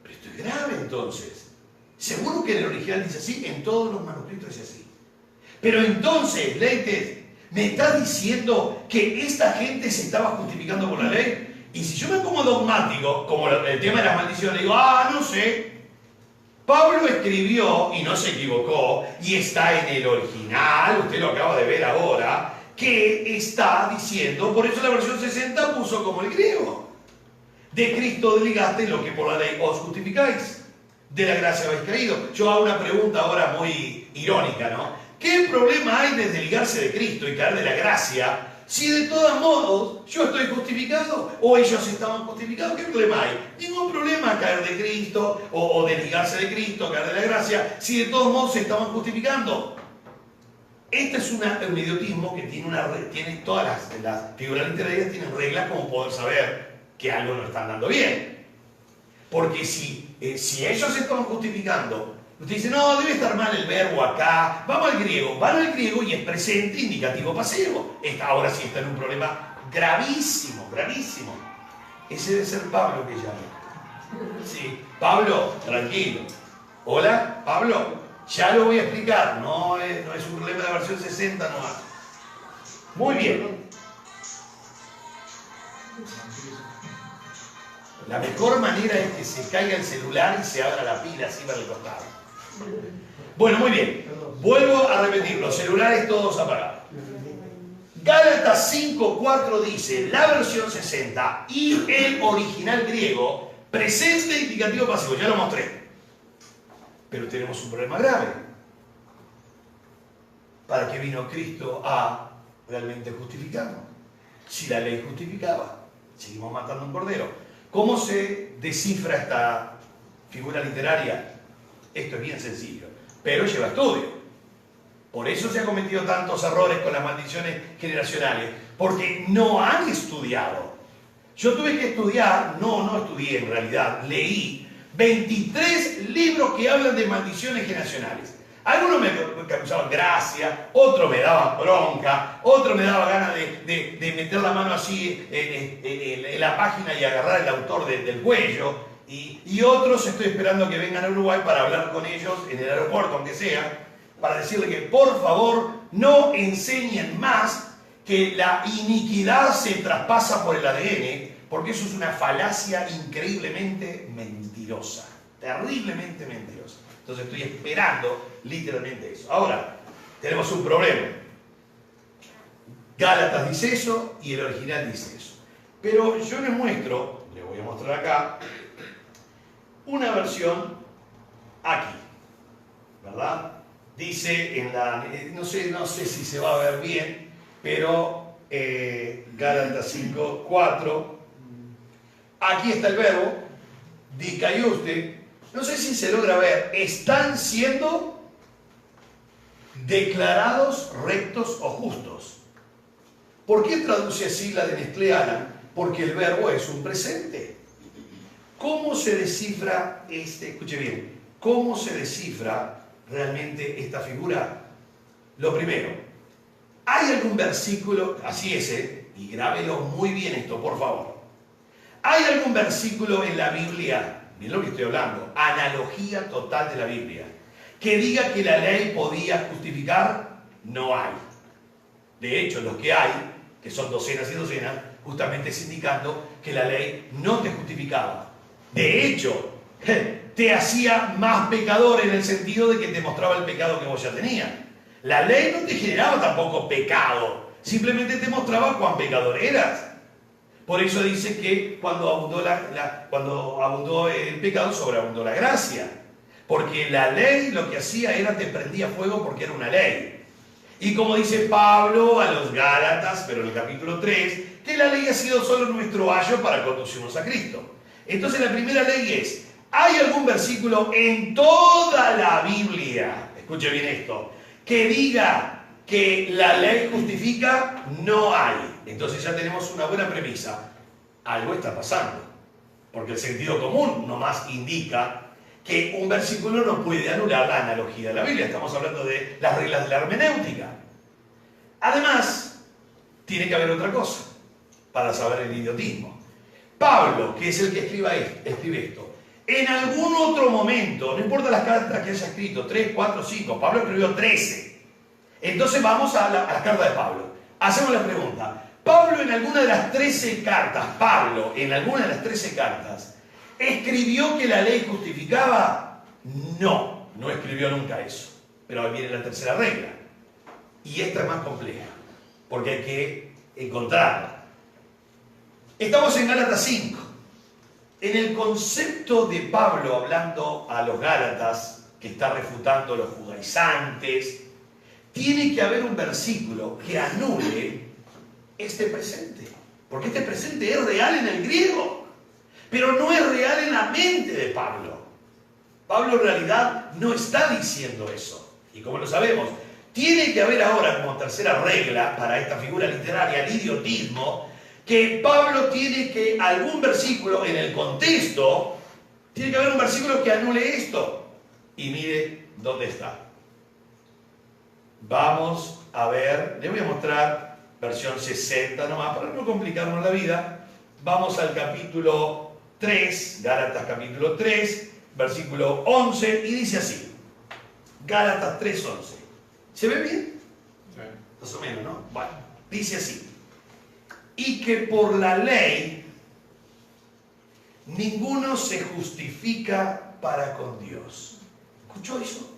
S1: Pero esto es grave entonces. Seguro que en el original dice así, en todos los manuscritos dice así. Pero entonces, ¿leíste? ¿Me está diciendo que esta gente se estaba justificando por la ley? Y si yo me pongo dogmático, como el tema de las maldiciones, digo, no sé. Pablo escribió, y no se equivocó, y está en el original, usted lo acaba de ver ahora, que está diciendo, por eso la versión 60 puso como el griego. De Cristo desligaste lo que por la ley os justificáis. De la gracia habéis caído. Yo hago una pregunta ahora muy irónica, ¿no? ¿Qué problema hay de desligarse de Cristo y caer de la gracia si de todos modos yo estoy justificado o ellos estaban justificados? ¿Qué problema hay? Ningún problema caer de Cristo o desligarse de Cristo, caer de la gracia, si de todos modos se estaban justificando. Este es un idiotismo que tiene todas las figuras literarias tienen reglas como poder saber que algo no están dando bien. Porque si ellos se estaban justificando, usted dice, no, debe estar mal el verbo acá, vamos al griego, van al griego y es presente, indicativo, pasivo. Ahora sí está en un problema gravísimo, gravísimo. Ese debe ser Pablo que llama. Sí, Pablo, tranquilo. Hola, Pablo, ya lo voy a explicar, no es un problema de la versión 60 nomás. Muy bien. La mejor manera es que se caiga el celular y se abra la pila así para el costado. Bueno, muy bien. Vuelvo a repetir, los celulares todos apagados. Gálatas 5:4 dice, la versión 60 y el original griego, presente, indicativo, pasivo. Ya lo mostré. Pero tenemos un problema grave. ¿Para qué vino Cristo a realmente justificarnos? Si la ley justificaba, seguimos matando un cordero. ¿Cómo se descifra esta figura literaria? Esto es bien sencillo, pero lleva estudio. Por eso se han cometido tantos errores con las maldiciones generacionales, porque no han estudiado. Yo tuve que estudiar, no estudié en realidad, leí 23 libros que hablan de maldiciones generacionales. Algunos me causaban gracia, otros me daban bronca, otros me daban ganas de meter la mano así en la página y agarrar el autor del cuello. Y otros estoy esperando que vengan a Uruguay para hablar con ellos en el aeropuerto, aunque sea, para decirle que por favor no enseñen más que la iniquidad se traspasa por el ADN, porque eso es una falacia increíblemente mentirosa, terriblemente mentirosa. Entonces estoy esperando literalmente eso. Ahora, tenemos un problema. Gálatas dice eso y el original dice eso. Pero yo les muestro, les voy a mostrar acá, una versión aquí, ¿verdad? Dice en la, no sé si se va a ver bien, pero Gálatas 5:4, aquí está el verbo, dikaiosté, no sé si se logra ver, están siendo declarados rectos o justos. ¿Por qué traduce así la de Nestlé Alan? Porque el verbo es un presente. ¿Cómo se descifra escuche bien, cómo se descifra realmente esta figura? Lo primero, ¿hay algún versículo, así es, y grábelo muy bien esto, por favor? ¿Hay algún versículo en la Biblia, miren lo que estoy hablando, analogía total de la Biblia, que diga que la ley podía justificar? No hay. De hecho, los que hay, que son docenas y docenas, justamente es indicando que la ley no te justificaba. De hecho, te hacía más pecador en el sentido de que te mostraba el pecado que vos ya tenías. La ley no te generaba tampoco pecado, simplemente te mostraba cuán pecador eras. Por eso dice que cuando abundó el pecado, sobreabundó la gracia. Porque la ley lo que hacía era te prendía fuego porque era una ley. Y como dice Pablo a los Gálatas, pero en el capítulo 3, que la ley ha sido solo nuestro ayo para conducirnos a Cristo. Entonces la primera ley es, ¿hay algún versículo en toda la Biblia, escuche bien esto, que diga que la ley justifica, no hay. Entonces ya tenemos una buena premisa. Algo está pasando. Porque el sentido común nomás indica que un versículo no puede anular la analogía de la Biblia. Estamos hablando de las reglas de la hermenéutica. Además, tiene que haber otra cosa para saber el idiotismo. Pablo, que es el que escribe esto, en algún otro momento, no importa las cartas que haya escrito, 3, 4, 5, Pablo escribió 13. Entonces vamos a la carta de Pablo. Hacemos la pregunta. Pablo en alguna de las 13 cartas, ¿escribió que la ley justificaba? No, no escribió nunca eso. Pero ahí viene la tercera regla. Y esta es más compleja, porque hay que encontrarla. Estamos en Gálatas 5. En el concepto de Pablo hablando a los Gálatas, que está refutando a los judaizantes, tiene que haber un versículo que anule este presente. Porque este presente es real en el griego, pero no es real en la mente de Pablo. Pablo en realidad no está diciendo eso. Y como lo sabemos, tiene que haber ahora como tercera regla para esta figura literaria, el idiotismo, que Pablo tiene que, algún versículo en el contexto, tiene que haber un versículo que anule esto. Y mire dónde está. Vamos a ver, les voy a mostrar versión 60 nomás, para no complicarnos la vida. Vamos al capítulo 3, Gálatas capítulo 3, versículo 11, y dice así. Gálatas 3, 11. ¿Se ve bien? Sí. Más o menos, ¿no? Bueno, dice así. Y que por la ley ninguno se justifica para con Dios. ¿Escuchó eso?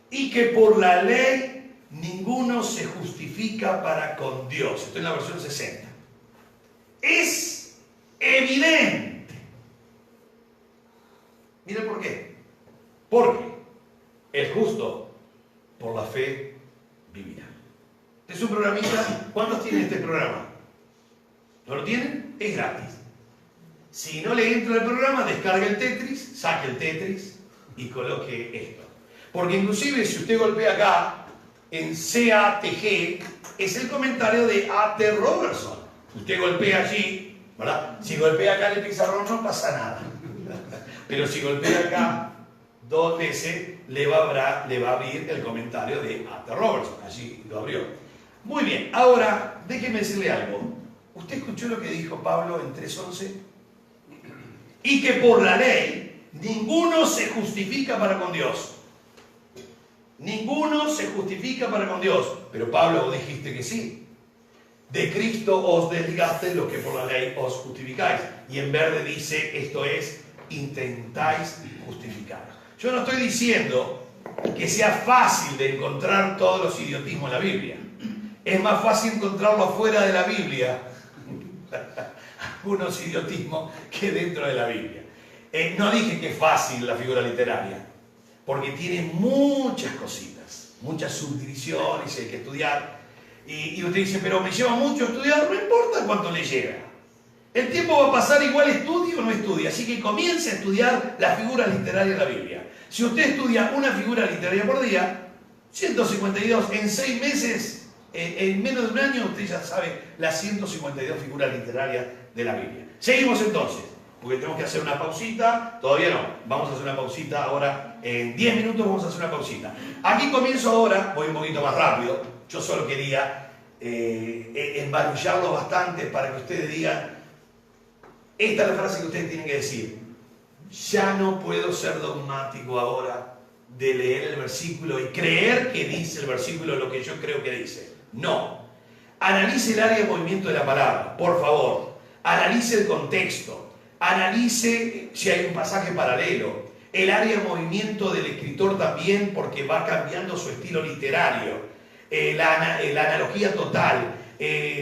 S1: Y que por la ley ninguno se justifica para con Dios. Estoy en la versión 60. Es evidente. Miren por qué. Porque el justo por la fe vivirá. Este es un programita. ¿Cuántos tienen este programa? ¿No lo tienen? Es gratis. Si no le entra el programa, descargue el Tetris, saque el Tetris y coloque esto. Porque inclusive si usted golpea acá, en CATG, es el comentario de A.T. Robertson. Usted golpea allí, ¿verdad? Si golpea acá en el pizarrón no pasa nada. Pero si golpea acá 2 veces, le va a abrir el comentario de A.T. Robertson. Allí lo abrió. Muy bien, ahora déjeme decirle algo. ¿Usted escuchó lo que dijo Pablo en 3.11? Y que por la ley ninguno se justifica para con Dios. Ninguno se justifica para con Dios. Pero Pablo, vos dijiste que sí. De Cristo os desligaste los que por la ley os justificáis. Y en verde dice, esto es, intentáis justificaros. Yo no estoy diciendo que sea fácil de encontrar todos los idiotismos en la Biblia. Es más fácil encontrarlo afuera de la Biblia, algunos idiotismos, que dentro de la Biblia. No dije que es fácil la figura literaria, porque tiene muchas cositas, muchas subdivisiones, hay que estudiar. Y usted dice, pero me lleva mucho estudiar, no importa cuánto le lleva. El tiempo va a pasar igual, estudie o no estudie. Así que comience a estudiar las figuras literarias de la Biblia. Si usted estudia una figura literaria por día, 152 en 6 meses, en menos de un año usted ya sabe las 152 figuras literarias de la Biblia. Seguimos entonces, porque tenemos que hacer una pausita. Todavía no, vamos a hacer una pausita ahora. En 10 minutos vamos a hacer una pausita. Aquí comienzo ahora, voy un poquito más rápido. Yo solo quería embarullarlo bastante para que ustedes digan, esta es la frase que ustedes tienen que decir. Ya no puedo ser dogmático ahora de leer el versículo y creer que dice el versículo lo que yo creo que dice. No. Analice el área de movimiento de la palabra, por favor. Analice el contexto. Analice si hay un pasaje paralelo. El área de movimiento del escritor también, porque va cambiando su estilo literario. La analogía total.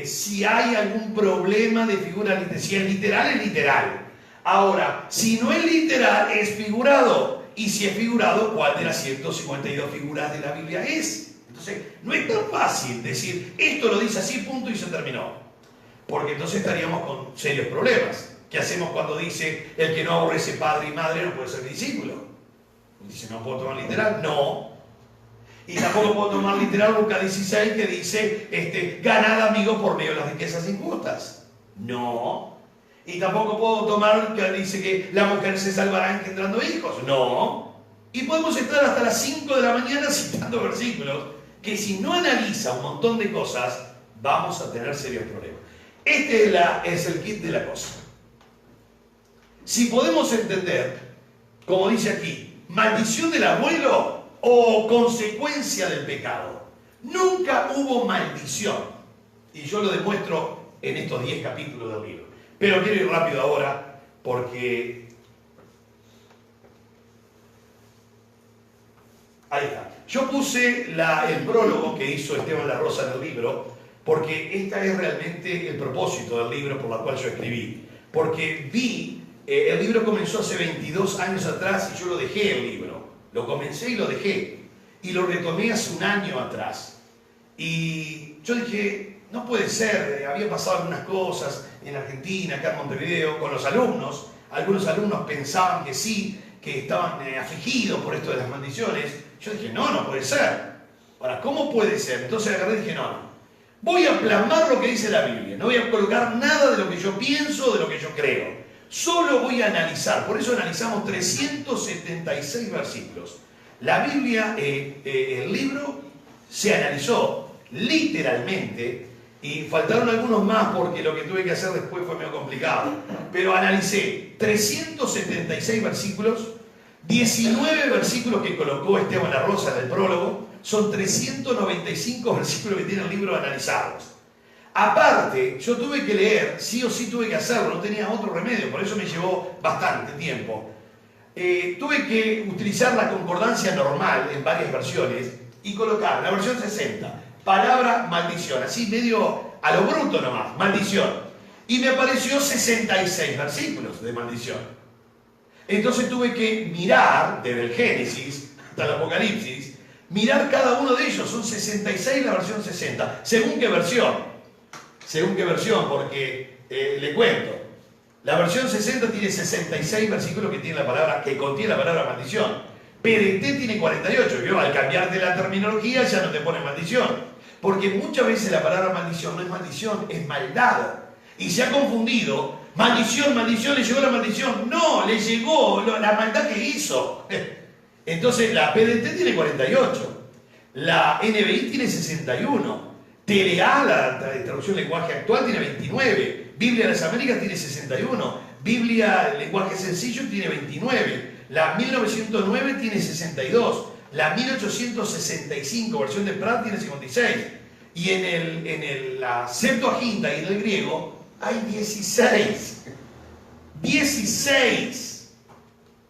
S1: Si hay algún problema de figura literaria. Si es literal, es literal. Ahora, si no es literal, es figurado. Y si es figurado, ¿cuál de las 152 figuras de la Biblia es? Entonces, no es tan fácil decir, esto lo dice así, punto, y se terminó. Porque entonces estaríamos con serios problemas. ¿Qué hacemos cuando dice, el que no aborrece padre y madre no puede ser discípulo? Dice, ¿no puedo tomar literal? No. Y tampoco puedo tomar literal Lucas 16 que dice, ganad amigos por medio de las riquezas injustas. No. Y tampoco puedo tomar que dice que la mujer se salvará engendrando hijos. No. Y podemos estar hasta las 5 de la mañana citando versículos que si no analiza un montón de cosas, vamos a tener serios problemas. Este es el kit de la cosa. Si podemos entender, como dice aquí, maldición del abuelo o consecuencia del pecado. Nunca hubo maldición. Y yo lo demuestro en estos 10 capítulos del libro. Pero quiero ir rápido ahora porque... Ahí está. Yo puse el prólogo que hizo Esteban La Rosa en el libro porque esta es realmente el propósito del libro por el cual yo escribí. Porque el libro comenzó hace 22 años atrás y yo lo dejé el libro. Lo comencé y lo dejé. Y lo retomé hace un año atrás. Y yo dije, no puede ser, había pasado algunas cosas en Argentina, acá en Montevideo, con los alumnos. Algunos alumnos pensaban que sí, que estaban afligidos por esto de las maldiciones. Yo dije, no puede ser. Ahora, ¿cómo puede ser? Entonces agarré y dije, no. Voy a plasmar lo que dice la Biblia. No voy a colocar nada de lo que yo pienso, de lo que yo creo. Solo voy a analizar. Por eso analizamos 376 versículos. La Biblia, el libro, se analizó literalmente y faltaron algunos más porque lo que tuve que hacer después fue medio complicado. Pero analicé 376 versículos, 19 versículos que colocó Esteban La Rosa en el prólogo, son 395 versículos que tiene el libro analizados. Aparte, yo tuve que leer, sí o sí tuve que hacerlo, no tenía otro remedio, por eso me llevó bastante tiempo. Tuve que utilizar la concordancia normal en varias versiones y colocar la versión 60, palabra maldición, así medio a lo bruto nomás, maldición. Y me apareció 66 versículos de maldición. Entonces tuve que mirar, desde el Génesis hasta el Apocalipsis, mirar cada uno de ellos, son 66 la versión 60. ¿Según qué versión? Según qué versión, porque le cuento. La versión 60 tiene 66 versículos que contiene la palabra maldición. PDT tiene 48. ¿Vio? Al cambiarte la terminología ya no te pone maldición. Porque muchas veces la palabra maldición no es maldición, es maldad. Y se ha confundido. Maldición, le llegó la maldición. No, le llegó la maldad que hizo. Entonces la PDT tiene 48. La NBI tiene 61. TLA, la traducción lenguaje actual, tiene 29. Biblia de las Américas tiene 61. Biblia lenguaje sencillo tiene 29. La 1909 tiene 62. La 1865, versión de Prat, tiene 56. Y en la Septuaginta y en el griego hay 16. 16.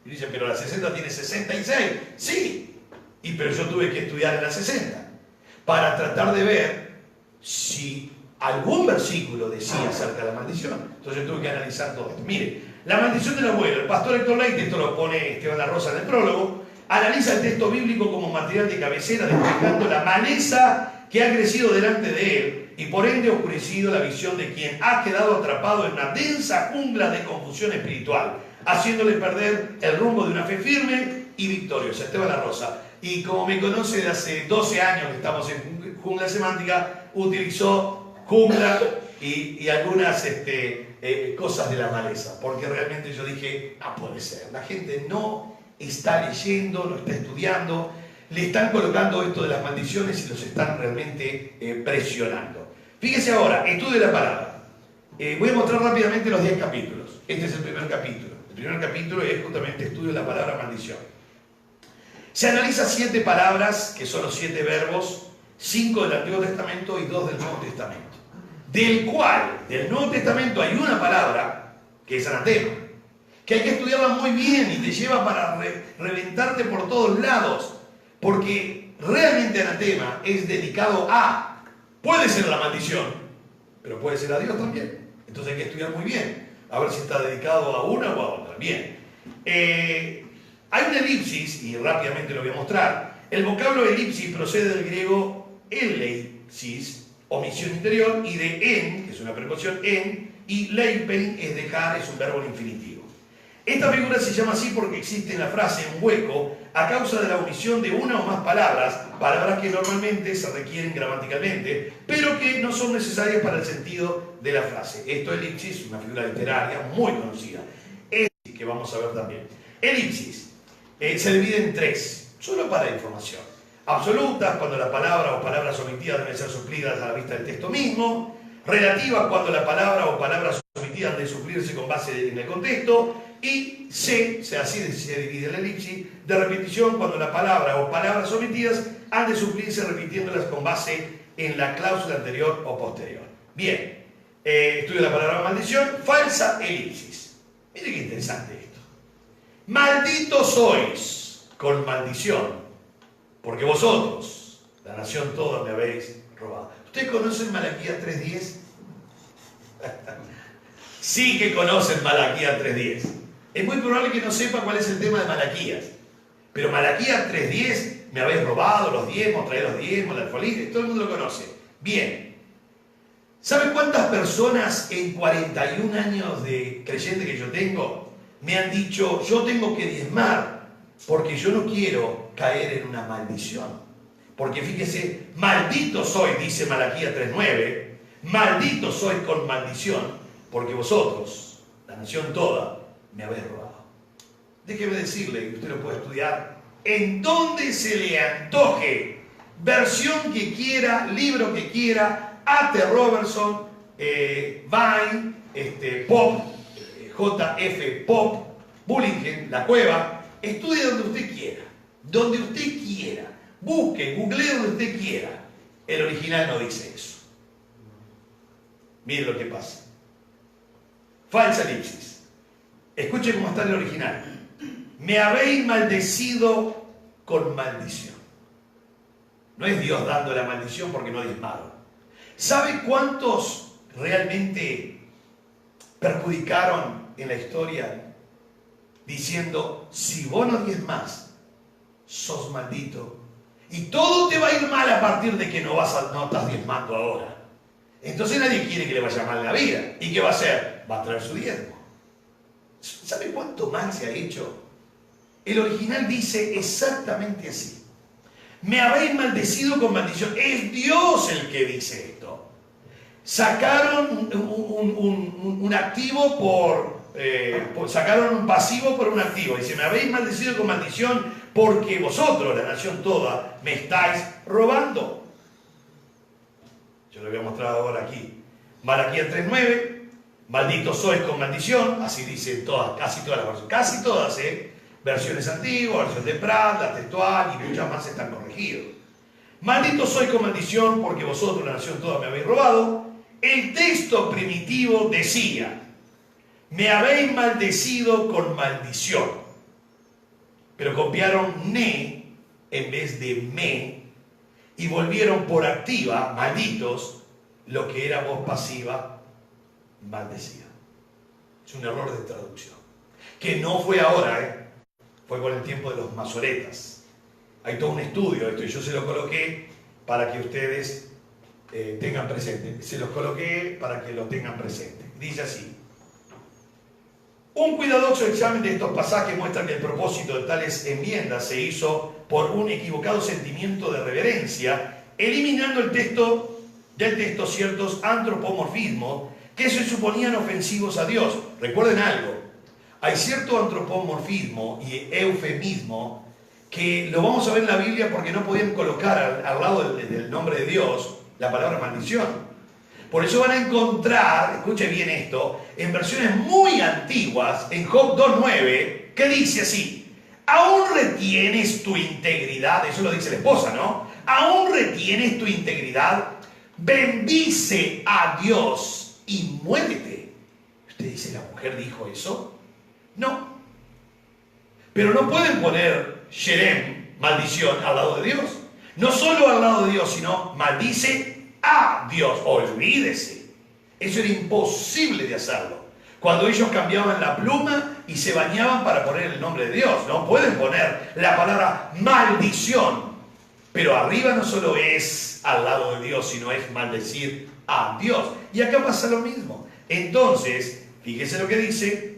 S1: Y dicen, pero la 60 tiene 66. Sí. Pero yo tuve que estudiar en la 60 para tratar de ver si algún versículo decía acerca de la maldición. Entonces yo tuve que analizar todo esto. Mire, la maldición del abuelo. El pastor Héctor Leite, esto lo pone Esteban La Rosa en el prólogo, analiza el texto bíblico como material de cabecera, destacando la maleza que ha crecido delante de él y por ende oscurecido la visión de quien ha quedado atrapado en una densa jungla de confusión espiritual, haciéndole perder el rumbo de una fe firme y victoriosa. Esteban La Rosa. Y como me conoce de hace 12 años que estamos en jungla semántica, utilizó jungla y algunas cosas de la maleza, porque realmente yo dije, no puede ser, la gente no está leyendo, no está estudiando, le están colocando esto de las maldiciones y los están realmente presionando. Fíjese ahora, estudio la palabra. Voy a mostrar rápidamente los 10 capítulos. Este es el primer capítulo. El primer capítulo es justamente estudio de la palabra maldición. Se analiza 7 palabras, que son los 7 verbos, 5 del Antiguo Testamento y 2 del Nuevo Testamento. Del Nuevo Testamento hay una palabra, que es anatema, que hay que estudiarla muy bien y te lleva para reventarte por todos lados, porque realmente anatema es dedicado a, puede ser la maldición, pero puede ser a Dios también. Entonces hay que estudiar muy bien, a ver si está dedicado a una o a otra. Bien. Hay una elipsis, y rápidamente lo voy a mostrar. El vocablo elipsis procede del griego eleipsis, omisión interior, y de en, que es una preposición en, y leipen es dejar, es un verbo en infinitivo. Esta figura se llama así porque existe en la frase un hueco a causa de la omisión de una o más palabras, palabras que normalmente se requieren gramaticalmente, pero que no son necesarias para el sentido de la frase. Esto elipsis, una figura literaria muy conocida, que vamos a ver también. Elipsis se divide en tres, solo para información. Absolutas, cuando la palabra o palabras omitidas deben ser suplidas a la vista del texto mismo. Relativas, cuando la palabra o palabras omitidas deben suplirse con base en el contexto. Y así se divide la elipsis, de repetición, cuando la palabra o palabras omitidas han de suplirse repitiéndolas con base en la cláusula anterior o posterior. Bien, estudio la palabra maldición, falsa elipsis. Mire qué interesante esto. Malditos sois con maldición, porque vosotros, la nación toda, me habéis robado. ¿Ustedes conocen Malaquías 3:10? Sí que conocen Malaquías 3:10. Es muy probable que no sepa cuál es el tema de Malaquías. Pero Malaquías 3:10, me habéis robado los diezmos, traed los diezmos, la alfolí, todo el mundo lo conoce. Bien. ¿Saben cuántas personas en 41 años de creyente que yo tengo me han dicho, yo tengo que diezmar porque yo no quiero caer en una maldición? Porque fíjese, maldito soy, dice Malaquías 3:9, maldito soy con maldición, porque vosotros, la nación toda, me habéis robado. Déjeme decirle, y usted lo puede estudiar, en donde se le antoje, versión que quiera, libro que quiera, A.T. Robertson, Vine, Pop, J.F. Pop, Bullinger, La Cueva, estudie donde usted quiera, donde usted quiera, busque, googlee donde usted quiera. El original no dice eso. Mire lo que pasa. Falsa elipsis. Escuche cómo está el original. Me habéis maldecido con maldición. No es Dios dando la maldición porque no diezmaron. ¿Sabe cuántos realmente perjudicaron en la historia diciendo, si vos no diezmás, sos maldito? Y todo te va a ir mal a partir de que no estás diezmando ahora. Entonces nadie quiere que le vaya mal en la vida. ¿Y qué va a hacer? Va a traer su diezmo. ¿Sabe cuánto mal se ha hecho? El original dice exactamente así. Me habéis maldecido con maldición. Es Dios el que dice esto. Sacaron un activo sacaron un pasivo por un activo. Dice, me habéis maldecido con maldición porque vosotros, la nación toda, me estáis robando. Yo lo voy a mostrar ahora aquí. Malaquías 3:9. Malditos sois con maldición, así dicen casi todas las versiones, casi todas, versiones antiguas, versión de Prat, la textual y muchas más están corregidos. Malditos sois con maldición porque vosotros, la nación toda, me habéis robado. El texto primitivo decía, me habéis maldecido con maldición, pero copiaron ne en vez de me y volvieron por activa, malditos, lo que era voz pasiva, maldecida. Es un error de traducción. Que no fue ahora, fue con el tiempo de los masoretas. Hay todo un estudio de esto y yo se lo coloqué para que ustedes tengan presente. Se los coloqué para que lo tengan presente. Dice así. Un cuidadoso examen de estos pasajes muestra que el propósito de tales enmiendas se hizo por un equivocado sentimiento de reverencia, eliminando del texto ciertos antropomorfismos que se suponían ofensivos a Dios. Recuerden algo, hay cierto antropomorfismo y eufemismo que lo vamos a ver en la Biblia porque no podían colocar al lado del nombre de Dios la palabra maldición. Por eso van a encontrar, escuche bien esto, en versiones muy antiguas, en Job 2:9, que dice así, aún retienes tu integridad, eso lo dice la esposa, ¿no? Aún retienes tu integridad, bendice a Dios y muérete. Usted dice, ¿la mujer dijo eso? No. Pero no pueden poner Sherem, maldición, al lado de Dios. No solo al lado de Dios, sino maldice a Dios. Olvídese. Eso era imposible de hacerlo. Cuando ellos cambiaban la pluma y se bañaban para poner el nombre de Dios. No pueden poner la palabra maldición. Pero arriba no solo es al lado de Dios, sino es maldecir a Dios. Y acá pasa lo mismo. Entonces, fíjese lo que dice.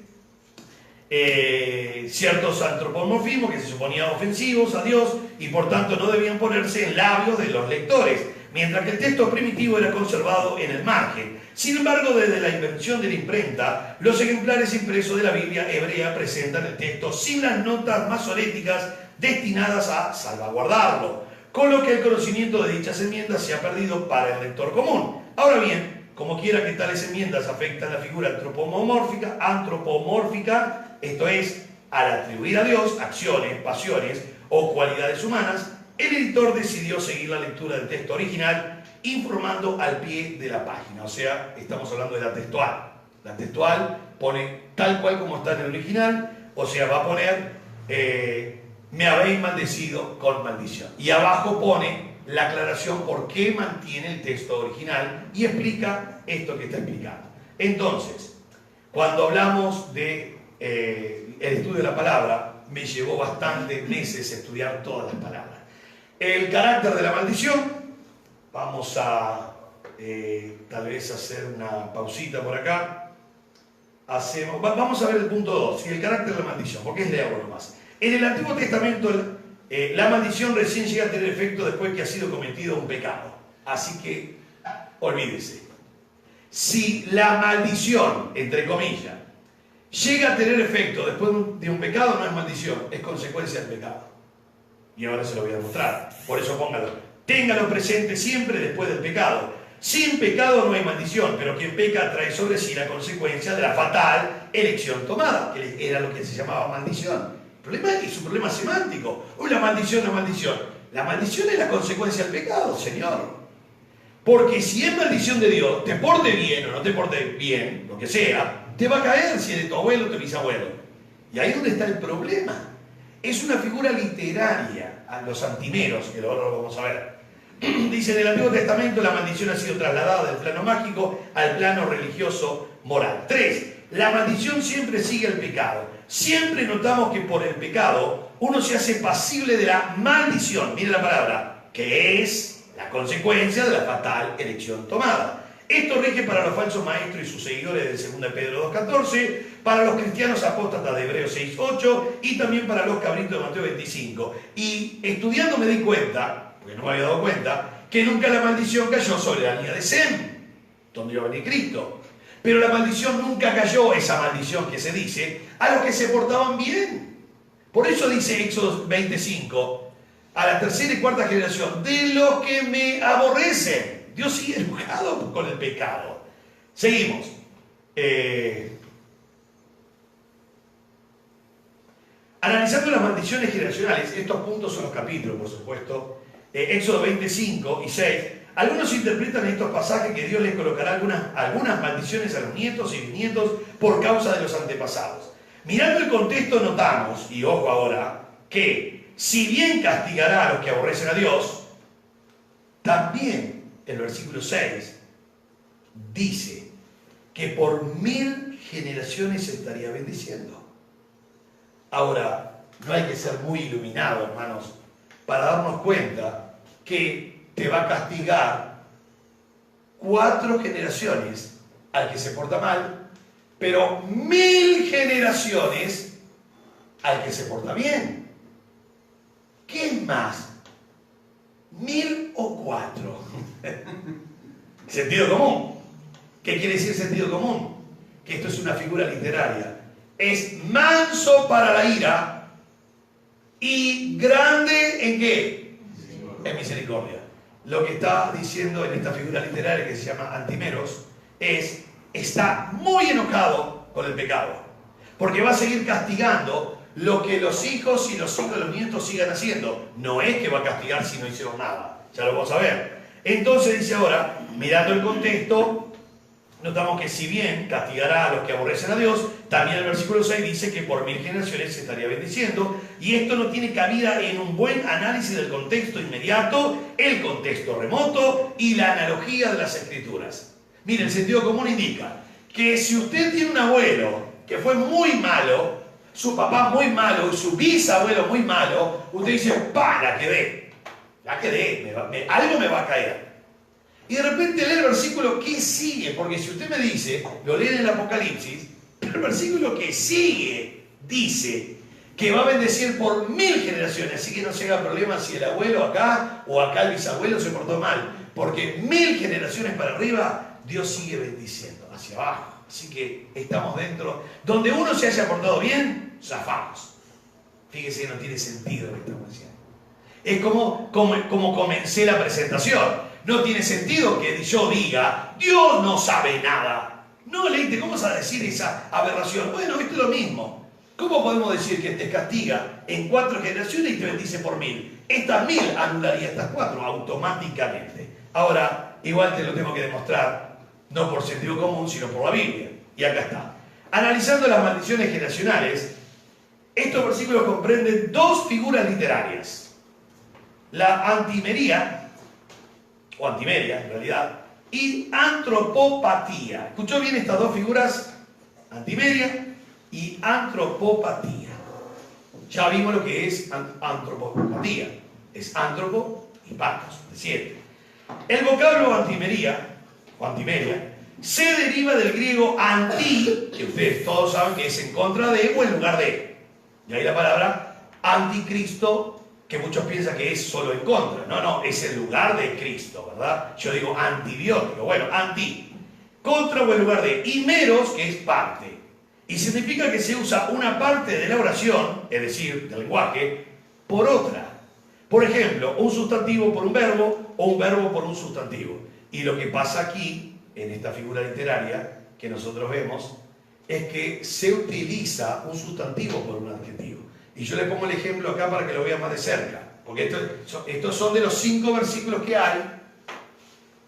S1: ciertos antropomorfismos que se suponían ofensivos a Dios y por tanto no debían ponerse en labios de los lectores, mientras que el texto primitivo era conservado en el margen. Sin embargo, desde la invención de la imprenta, los ejemplares impresos de la Biblia hebrea presentan el texto sin las notas masoréticas destinadas a salvaguardarlo, con lo que el conocimiento de dichas enmiendas se ha perdido para el lector común. Ahora bien, como quiera que tales enmiendas afectan la figura antropomórfica, esto es, al atribuir a Dios acciones, pasiones o cualidades humanas, el editor decidió seguir la lectura del texto original informando al pie de la página. O sea, estamos hablando de la textual. La textual pone tal cual como está en el original, o sea, va a poner me habéis maldecido con maldición. Y abajo pone la aclaración por qué mantiene el texto original y explica esto que está explicando. Entonces, cuando hablamos de el estudio de la palabra, me llevó bastantes meses estudiar todas las palabras. El carácter de la maldición, vamos a tal vez hacer una pausita por acá. Vamos a ver el punto 2, el carácter de la maldición, porque es de algo nomás. En el Antiguo Testamento, la maldición recién llega a tener efecto después que ha sido cometido un pecado. Así que, olvídese. Si la maldición, entre comillas, llega a tener efecto después de un pecado, no es maldición, es consecuencia del pecado. Y ahora se lo voy a mostrar. Por eso póngalo. Téngalo presente siempre después del pecado. Sin pecado no hay maldición, pero quien peca trae sobre sí la consecuencia de la fatal elección tomada, que era lo que se llamaba maldición. El problema es un problema semántico. La maldición no es maldición. La maldición es la consecuencia del pecado, Señor. Porque si es maldición de Dios, te porte bien o no te porte bien, lo que sea, te va a caer si es de tu abuelo o tu bisabuelo. Y ahí es donde está el problema. Es una figura literaria a los antimeros, que ahora lo vamos a ver. Dice, en el Antiguo Testamento la maldición ha sido trasladada del plano mágico al plano religioso moral. 3. La maldición siempre sigue el pecado. Siempre notamos que por el pecado uno se hace pasible de la maldición. Mire la palabra, que es la consecuencia de la fatal elección tomada. Esto rige para los falsos maestros y sus seguidores de 2 Pedro 2.14, para los cristianos apóstatas de Hebreos 6.8 y también para los cabritos de Mateo 25. Y estudiando me di cuenta, porque no me había dado cuenta, que nunca la maldición cayó sobre la línea de Sem, donde iba a venir Cristo. Pero la maldición nunca cayó, esa maldición que se dice, a los que se portaban bien. Por eso dice Éxodo 25, a la tercera y cuarta generación, de los que me aborrecen. Dios sigue enojado con el pecado. Seguimos. Analizando las maldiciones generacionales, estos puntos son los capítulos, por supuesto. Éxodo 25 y 6. Algunos interpretan en estos pasajes que Dios les colocará algunas maldiciones a los nietos y bisnietos por causa de los antepasados. Mirando el contexto notamos, y ojo ahora, que si bien castigará a los que aborrecen a Dios, también el versículo 6 dice que por 1000 generaciones se estaría bendiciendo. Ahora, no hay que ser muy iluminado, hermanos, para darnos cuenta que te va a castigar 4 generaciones al que se porta mal, pero 1000 generaciones al que se porta bien. ¿Qué es más? 1000 o 4. Sentido común. ¿Qué quiere decir sentido común? Que esto es una figura literaria. Es manso para la ira y grande ¿en qué? En misericordia. Lo que está diciendo en esta figura literaria que se llama Antimeros es, está muy enojado con el pecado, porque va a seguir castigando lo que los hijos y los hijos de los nietos sigan haciendo. No es que va a castigar si no hicieron nada, ya lo vamos a ver. Entonces dice ahora, mirando el contexto, notamos que si bien castigará a los que aborrecen a Dios, también el versículo 6 dice que por 1000 generaciones se estaría bendiciendo, y esto no tiene cabida en un buen análisis del contexto inmediato, el contexto remoto y la analogía de las Escrituras. Mire, el sentido común indica que si usted tiene un abuelo que fue muy malo, su papá muy malo y su bisabuelo muy malo, usted dice, ¡pah! La quedé, algo me va a caer. Y de repente lee el versículo que sigue, porque si usted me dice, lo lee en el Apocalipsis, pero el versículo que sigue dice que va a bendecir por 1000 generaciones, así que no se haga problema si el abuelo acá o acá el bisabuelo se portó mal, porque 1000 generaciones para arriba Dios sigue bendiciendo hacia abajo. Así que estamos dentro, donde uno se haya portado bien, zafamos. Fíjese que no tiene sentido lo que estamos diciendo. Es como comencé la presentación. No tiene sentido que yo diga, Dios no sabe nada. No, leíste, ¿cómo vas a decir esa aberración? Bueno, esto es lo mismo. ¿Cómo podemos decir que te castiga en 4 generaciones y te bendice por 1000? Estas 1000 anularía estas 4 automáticamente. Ahora, igual te lo tengo que demostrar, no por sentido común, sino por la Biblia. Y acá está. Analizando las maldiciones generacionales, estos versículos comprenden 2 figuras literarias. La antimería, o antimedia en realidad, y antropopatía. ¿Escuchó bien estas 2 figuras? Antimedia y antropopatía. Ya vimos lo que es antropopatía. Es antropo y patos, de 7. El vocablo antimería, o antimedia, se deriva del griego anti, que ustedes todos saben que es en contra de o en lugar de. Y ahí la palabra anticristo, que muchos piensan que es solo en contra. No, no, es en lugar de Cristo, ¿verdad? Yo digo antibiótico. Bueno, anti, contra o en lugar de. Y meros, que es parte. Y significa que se usa una parte de la oración, es decir, del lenguaje, por otra. Por ejemplo, un sustantivo por un verbo o un verbo por un sustantivo. Y lo que pasa aquí, en esta figura literaria que nosotros vemos, es que se utiliza un sustantivo por un adjetivo. Y yo le pongo el ejemplo acá para que lo vean más de cerca. Porque estos son de los 5 versículos que hay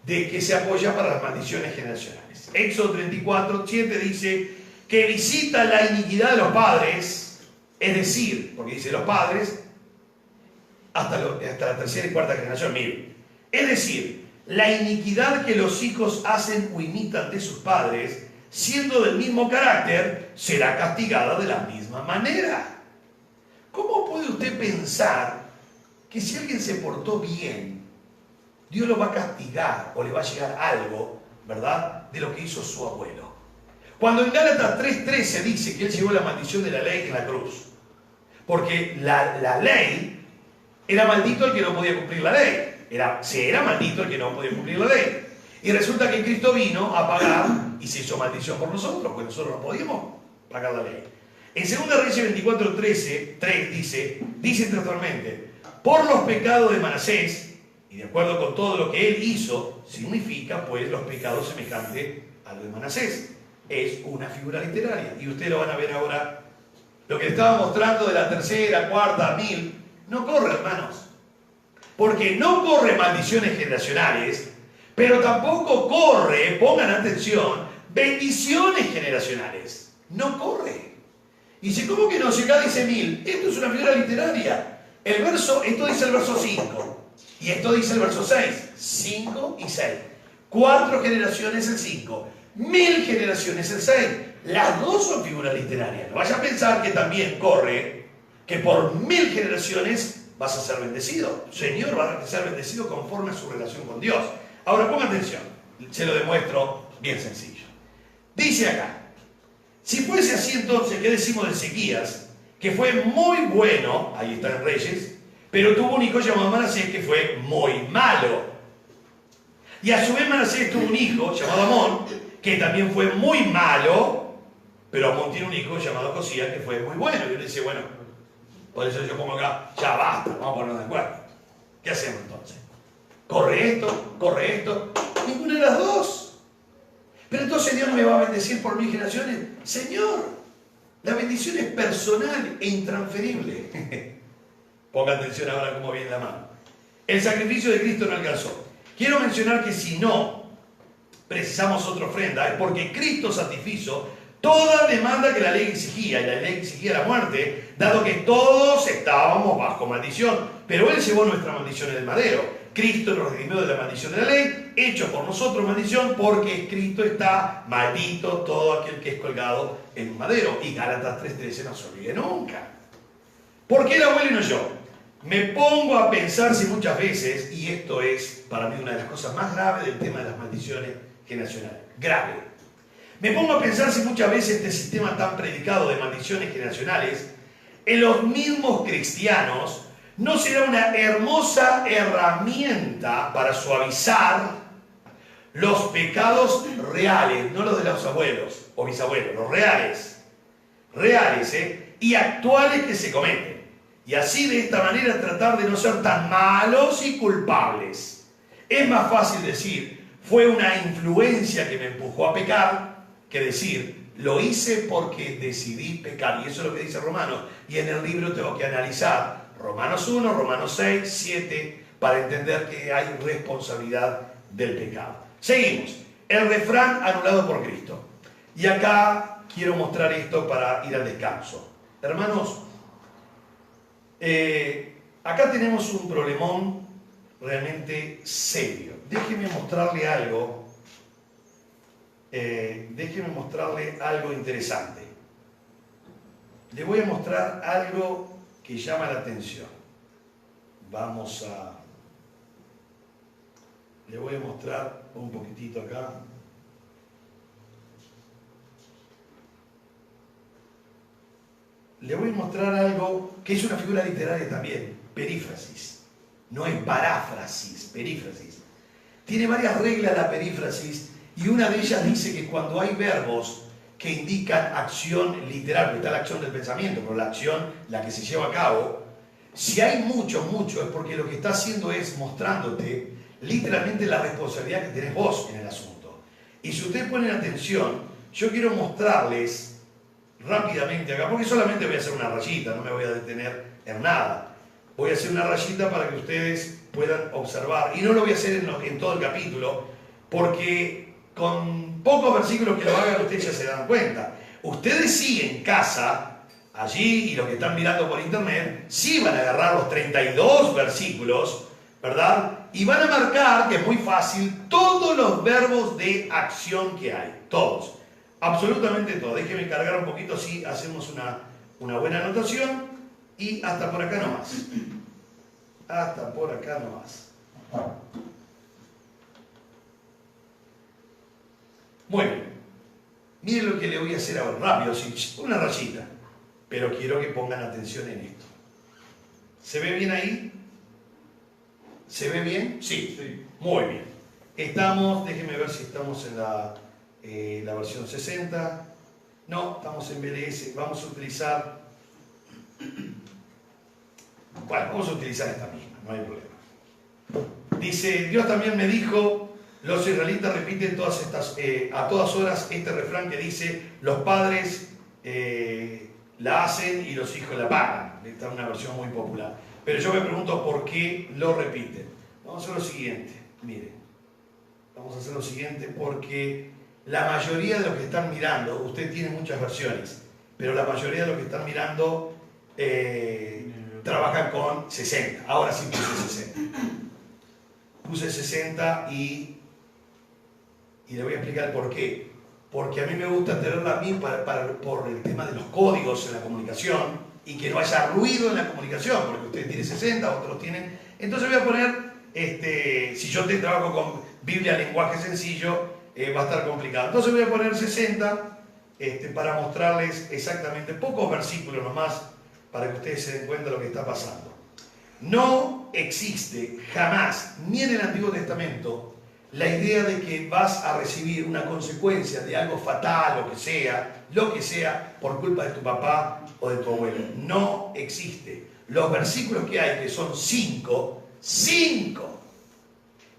S1: de que se apoya para las maldiciones generacionales. Éxodo 34, 7 dice que visita la iniquidad de los padres, es decir, porque dice los padres, hasta la 3ª y 4ª generación, mire. Es decir, la iniquidad que los hijos hacen o imitan de sus padres, siendo del mismo carácter, será castigada de la misma manera. ¿Cómo puede usted pensar que si alguien se portó bien, Dios lo va a castigar o le va a llegar algo, ¿verdad?, de lo que hizo su abuelo? Cuando en Gálatas 3:13 dice que él llevó la maldición de la ley en la cruz, porque la ley era maldito el que no podía cumplir la ley. Se era maldito el que no podía cumplir la ley. Y resulta que Cristo vino a pagar y se hizo maldición por nosotros, porque nosotros no podíamos pagar la ley. En 2 Reyes 24:3 dice textualmente, por los pecados de Manasés, y de acuerdo con todo lo que él hizo, significa pues los pecados semejantes a los de Manasés. Es una figura literaria. Y ustedes lo van a ver ahora. Lo que le estaba mostrando de la 3ª, 4ª, 1000, no corre, hermanos. Porque no corre maldiciones generacionales, pero tampoco corre, pongan atención, bendiciones generacionales. No corre. Y dice, ¿cómo que no? Si acá dice 1000, esto es una figura literaria. Esto dice el verso 5. Y esto dice el verso 6. 5 y 6. 4 generaciones el 5. 1000 generaciones el 6. Las 2 son figuras literarias. No vaya a pensar que también corre, que por 1000 generaciones vas a ser bendecido. Señor, vas a ser bendecido conforme a su relación con Dios. Ahora ponga atención. Se lo demuestro bien sencillo. Dice acá, si fuese así entonces, ¿qué decimos de Ezequías? Que fue muy bueno, ahí está en Reyes, pero tuvo un hijo llamado Manasés que fue muy malo. Y a su vez Manasés tuvo un hijo llamado Amón, que también fue muy malo, pero Amón tiene un hijo llamado Josías que fue muy bueno. Y uno dice, bueno, por eso yo pongo acá, ya basta, vamos a ponernos de acuerdo. ¿Qué hacemos entonces? ¿Corre esto? Ninguna de las 2. Pero entonces Dios me va a bendecir por 1000 generaciones. Señor, la bendición es personal e intransferible. Ponga atención ahora cómo viene la mano. El sacrificio de Cristo no alcanzó. Quiero mencionar que si no precisamos otra ofrenda, es porque Cristo satisfizo toda demanda que la ley exigía, y la ley exigía la muerte, dado que todos estábamos bajo maldición, pero Él llevó nuestra maldición en el madero. Cristo nos redimió de la maldición de la ley, hecho por nosotros maldición, porque escrito está, maldito todo aquel que es colgado en un madero. Y Gálatas 3:13 no se olvide nunca. ¿Por qué el abuelo y no yo? Me pongo a pensar si muchas veces, y esto es para mí una de las cosas más graves del tema de las maldiciones generacionales, grave. Me pongo a pensar si muchas veces este sistema tan predicado de maldiciones generacionales en los mismos cristianos no será una hermosa herramienta para suavizar los pecados reales, no los de los abuelos o bisabuelos, los reales, y actuales que se cometen. Y así de esta manera tratar de no ser tan malos y culpables. Es más fácil decir, fue una influencia que me empujó a pecar, que decir, lo hice porque decidí pecar. Y eso es lo que dice Romanos. Y en el libro tengo que analizar Romanos 1, Romanos 6, 7, para entender que hay responsabilidad del pecado. Seguimos. El refrán anulado por Cristo. Y acá quiero mostrar esto para ir al descanso. Hermanos, acá tenemos un problemón realmente serio. Déjenme mostrarle algo. Déjenme mostrarle algo interesante. Le voy a mostrar algo que llama la atención. Le voy a mostrar un poquitito acá. Le voy a mostrar algo que es una figura literaria también, perífrasis. No es paráfrasis, perífrasis. Tiene varias reglas la perífrasis y una de ellas dice que cuando hay verbos que indican acción literal, porque está la acción del pensamiento, pero la acción, la que se lleva a cabo, si hay mucho, es porque lo que está haciendo es mostrándote literalmente la responsabilidad que tenés vos en el asunto. Y si ustedes ponen atención, yo quiero mostrarles rápidamente acá, porque solamente voy a hacer una rayita, no me voy a detener en nada. Voy a hacer una rayita para que ustedes puedan observar, y no lo voy a hacer en todo el capítulo, porque con pocos versículos que lo hagan ustedes ya se dan cuenta. Ustedes sí en casa, allí, y los que están mirando por internet, sí van a agarrar los 32 versículos, ¿verdad? Y van a marcar, que es muy fácil, todos los verbos de acción que hay, todos. Absolutamente todo. Déjenme cargar un poquito, así hacemos una buena anotación. Y hasta por acá nomás. Hasta por acá nomás. Bueno, miren lo que le voy a hacer ahora, rápido, sí, una rayita. Pero quiero que pongan atención en esto. ¿Se ve bien ahí? ¿Se ve bien? Sí, sí. Muy bien. Déjenme ver si estamos en la versión 60. No, estamos en BLS. Vamos a utilizar esta misma, no hay problema. Dice, Dios también me dijo, los israelitas repiten a todas horas este refrán que dice, los padres la hacen y los hijos la pagan. Esta es una versión muy popular. Pero yo me pregunto por qué lo repiten. Vamos a hacer lo siguiente, miren. Vamos a hacer lo siguiente porque la mayoría de los que están mirando, usted tiene muchas versiones, pero la mayoría de los que están mirando trabajan con 60. Ahora sí puse 60. Puse 60 y le voy a explicar por qué. Porque a mí me gusta tenerla a mí por el tema de los códigos en la comunicación y que no haya ruido en la comunicación, porque usted tiene 60, otros tienen... Entonces voy a poner, si yo trabajo con Biblia, lenguaje sencillo, va a estar complicado. Entonces voy a poner 60 para mostrarles exactamente pocos versículos nomás para que ustedes se den cuenta de lo que está pasando. No existe jamás, ni en el Antiguo Testamento, la idea de que vas a recibir una consecuencia de algo fatal lo que sea, por culpa de tu papá o de tu abuelo. No existe. Los versículos que hay, que son 5,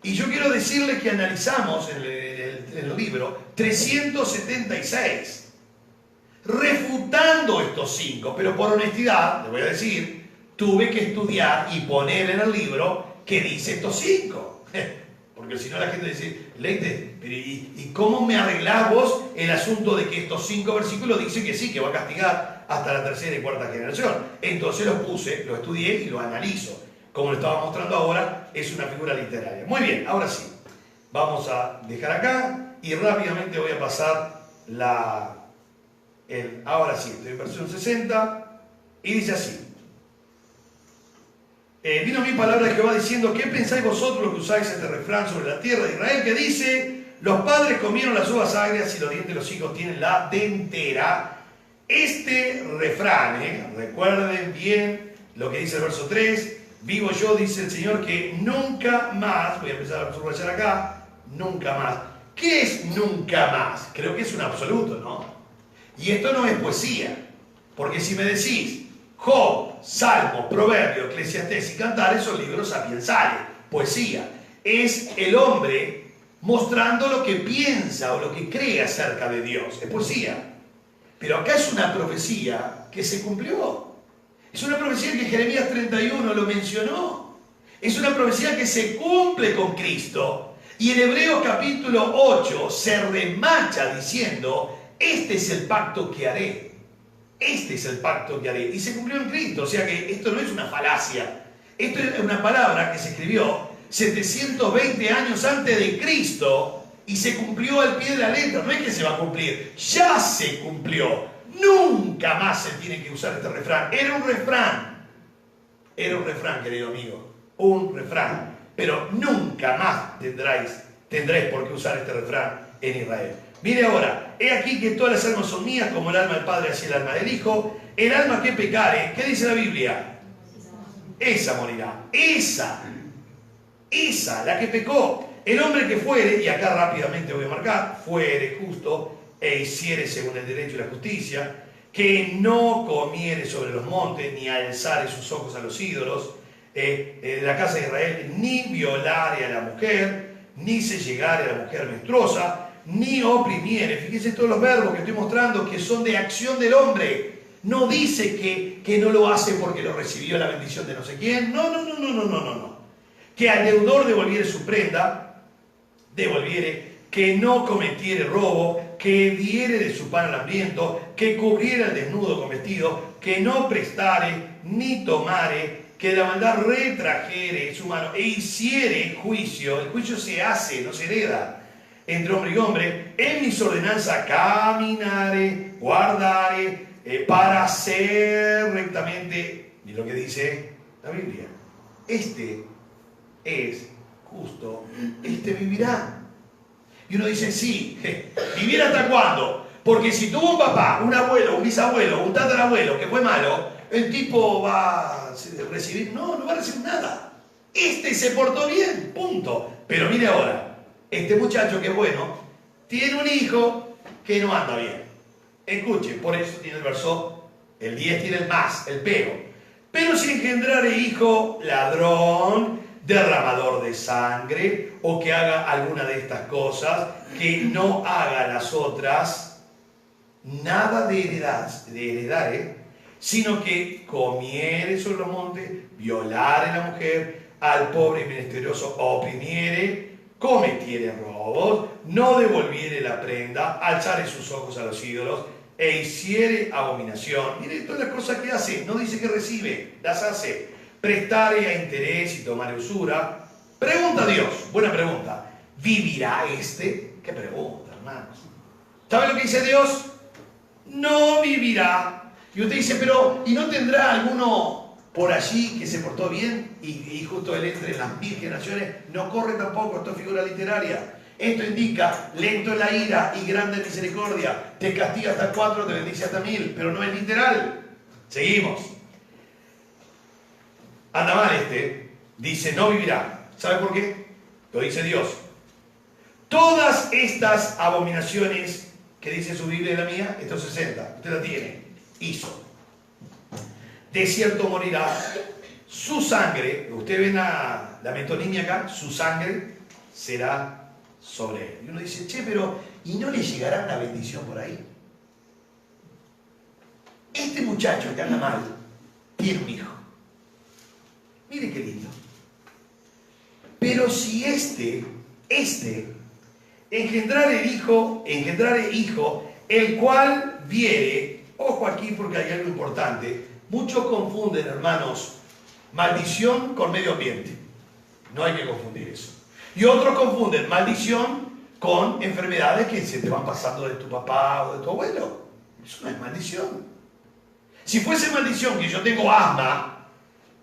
S1: y yo quiero decirles que analizamos en el libro 376, refutando estos 5, pero por honestidad, le voy a decir, tuve que estudiar y poner en el libro que dice estos 5. Porque si no la gente dice, Leite, ¿y cómo me arreglás vos el asunto de que estos 5 versículos dicen que sí, que va a castigar hasta la tercera y cuarta generación? Entonces los puse, lo estudié y lo analizo. Como lo estaba mostrando ahora, es una figura literaria. Muy bien, ahora sí. Vamos a dejar acá y rápidamente voy a pasar ahora sí, estoy en versión 60 y dice así. Vino mi palabra de Jehová diciendo, ¿qué pensáis vosotros los que usáis este refrán sobre la tierra de Israel? Que dice, los padres comieron las uvas agrias y los dientes de los hijos tienen la dentera. Este refrán, recuerden bien lo que dice el verso 3, vivo yo, dice el Señor, que nunca más, voy a empezar a subrayar acá, nunca más. ¿Qué es nunca más? Creo que es un absoluto, ¿no? Y esto no es poesía, porque si me decís Job, Salmo, Proverbio, Eclesiastés y Cantares son libros sapiensales, poesía. Es el hombre mostrando lo que piensa o lo que cree acerca de Dios, es poesía. Pero acá es una profecía que se cumplió. Es una profecía que Jeremías 31 lo mencionó. Es una profecía que se cumple con Cristo. Y en Hebreos capítulo 8 se remacha diciendo, este es el pacto que haré. Este es el pacto que haré. Y se cumplió en Cristo. O sea que esto no es una falacia. Esto es una palabra que se escribió 720 años antes de Cristo y se cumplió al pie de la letra. No es que se va a cumplir, ya se cumplió. Nunca más se tiene que usar este refrán. Era un refrán, querido amigo, un refrán. Pero nunca más tendréis por qué usar este refrán en Israel. Mire ahora, he aquí que todas las almas son mías, como el alma del Padre, así el alma del Hijo. El alma que pecare, ¿qué dice la Biblia? Esa morirá, esa, la que pecó. El hombre que fuere, y acá rápidamente voy a marcar, fuere justo e hiciere según el derecho y la justicia, que no comiere sobre los montes, ni alzare sus ojos a los ídolos, de la casa de Israel, ni violare a la mujer, ni se llegare a la mujer menstruosa, ni oprimiere. Fíjense todos los verbos que estoy mostrando que son de acción del hombre. No dice que no lo hace porque lo recibió la bendición de no sé quién. No. Que al deudor devolviere su prenda, que no cometiere robo, que diere de su pan al hambriento, que cubriera el desnudo con vestido, que no prestare ni tomare, que la maldad retrajere su mano e hiciere juicio. El juicio se hace, no se hereda, entre hombre y hombre. En mis ordenanzas caminare, guardare, para hacer rectamente, y lo que dice la Biblia. Este es justo, este vivirá. Y uno dice, sí, ¿vivir hasta cuándo? Porque si tuvo un papá, un abuelo, un bisabuelo, un tatarabuelo que fue malo, el tipo va a recibir, no va a recibir nada. Este se portó bien, punto. Pero mire ahora, este muchacho que es bueno, tiene un hijo que no anda bien. Escuche, por eso tiene el verso, el 10 tiene el más, el pero. Pero si engendrare hijo ladrón, derramador de sangre, o que haga alguna de estas cosas, que no haga las otras, nada de heredar, sino que comiere sobre los montes, violare a la mujer, al pobre y menesteroso oprimiere, cometiere robos, no devolviere la prenda, alzare sus ojos a los ídolos, e hiciere abominación. Mire todas las cosas que hace, no dice que recibe, las hace. Prestare a interés y tomare usura. Pregunta a Dios, buena pregunta, ¿vivirá este? ¿Qué pregunta, hermanos? ¿Sabe lo que dice Dios? No vivirá. Y usted dice, pero, ¿y no tendrá alguno por allí que se portó bien y justo él entre en las 1000 generaciones? No corre tampoco, esto es figura literaria. Esto indica, lento en la ira y grande en misericordia. Te castiga hasta 4, te bendice hasta 1000, pero no es literal. Seguimos. Anda mal dice, no vivirá. ¿Sabe por qué? Lo dice Dios. Todas estas abominaciones que dice su Biblia y la mía, estos 60, usted la tiene, hizo. De cierto morirá, su sangre, usted ve la metonimia acá, su sangre será sobre él. Y uno dice, che, pero ¿y no le llegará una bendición por ahí? Este muchacho que anda mal, tiene un hijo. Mire qué lindo. Pero si este engendrare hijo, el cual viere, ojo aquí porque hay algo importante, muchos confunden, hermanos, maldición con medio ambiente. No hay que confundir eso. Y otros confunden maldición con enfermedades que se te van pasando de tu papá o de tu abuelo. Eso no es maldición. Si fuese maldición que yo tengo asma,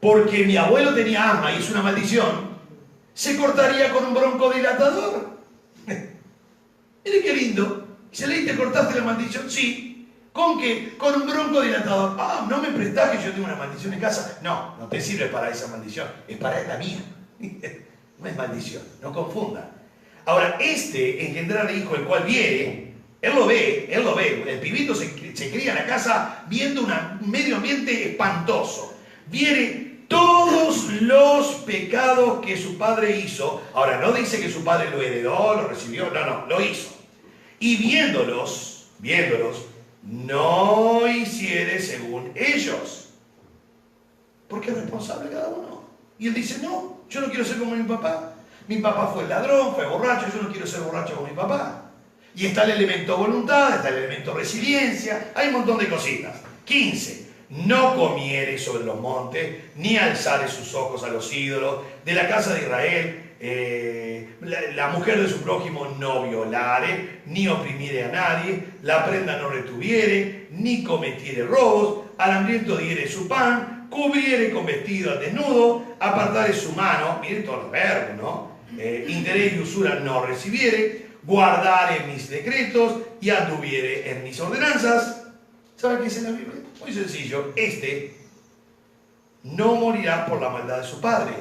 S1: porque mi abuelo tenía asma y es una maldición, se cortaría con un broncodilatador. Mire qué lindo. ¿Se leí te cortaste la maldición? Sí. ¿Con qué? Con un broncodilatador. Ah, ¿no me prestás que yo tengo una maldición en casa? No, no te sirve para esa maldición. Es para la mía. No es maldición, no confunda. Ahora, engendrar hijo, el cual viene, él lo ve. El pibito se cría en la casa viendo un medio ambiente espantoso. Viene todos los pecados que su padre hizo. Ahora, no dice que su padre lo heredó, lo recibió, no, lo hizo. Y viéndolos, no hiciere según ellos. Porque es responsable cada uno. Y él dice, no, yo no quiero ser como mi papá. Mi papá fue ladrón, fue borracho, yo no quiero ser borracho como mi papá. Y está el elemento voluntad, está el elemento resiliencia, hay un montón de cositas. 15. No comiere sobre los montes, ni alzare sus ojos a los ídolos. De la casa de Israel, la mujer de su prójimo no violare, ni oprimiere a nadie, la prenda no retuviere, ni cometiere robos, al hambriento diere su pan, cubriere con vestido al desnudo, apartare su mano, miren todos los verbos, ¿no? Interés y usura no recibiere, guardare mis decretos y anduviere en mis ordenanzas. ¿Sabe qué dice la Biblia? Muy sencillo, no morirá por la maldad de su padre.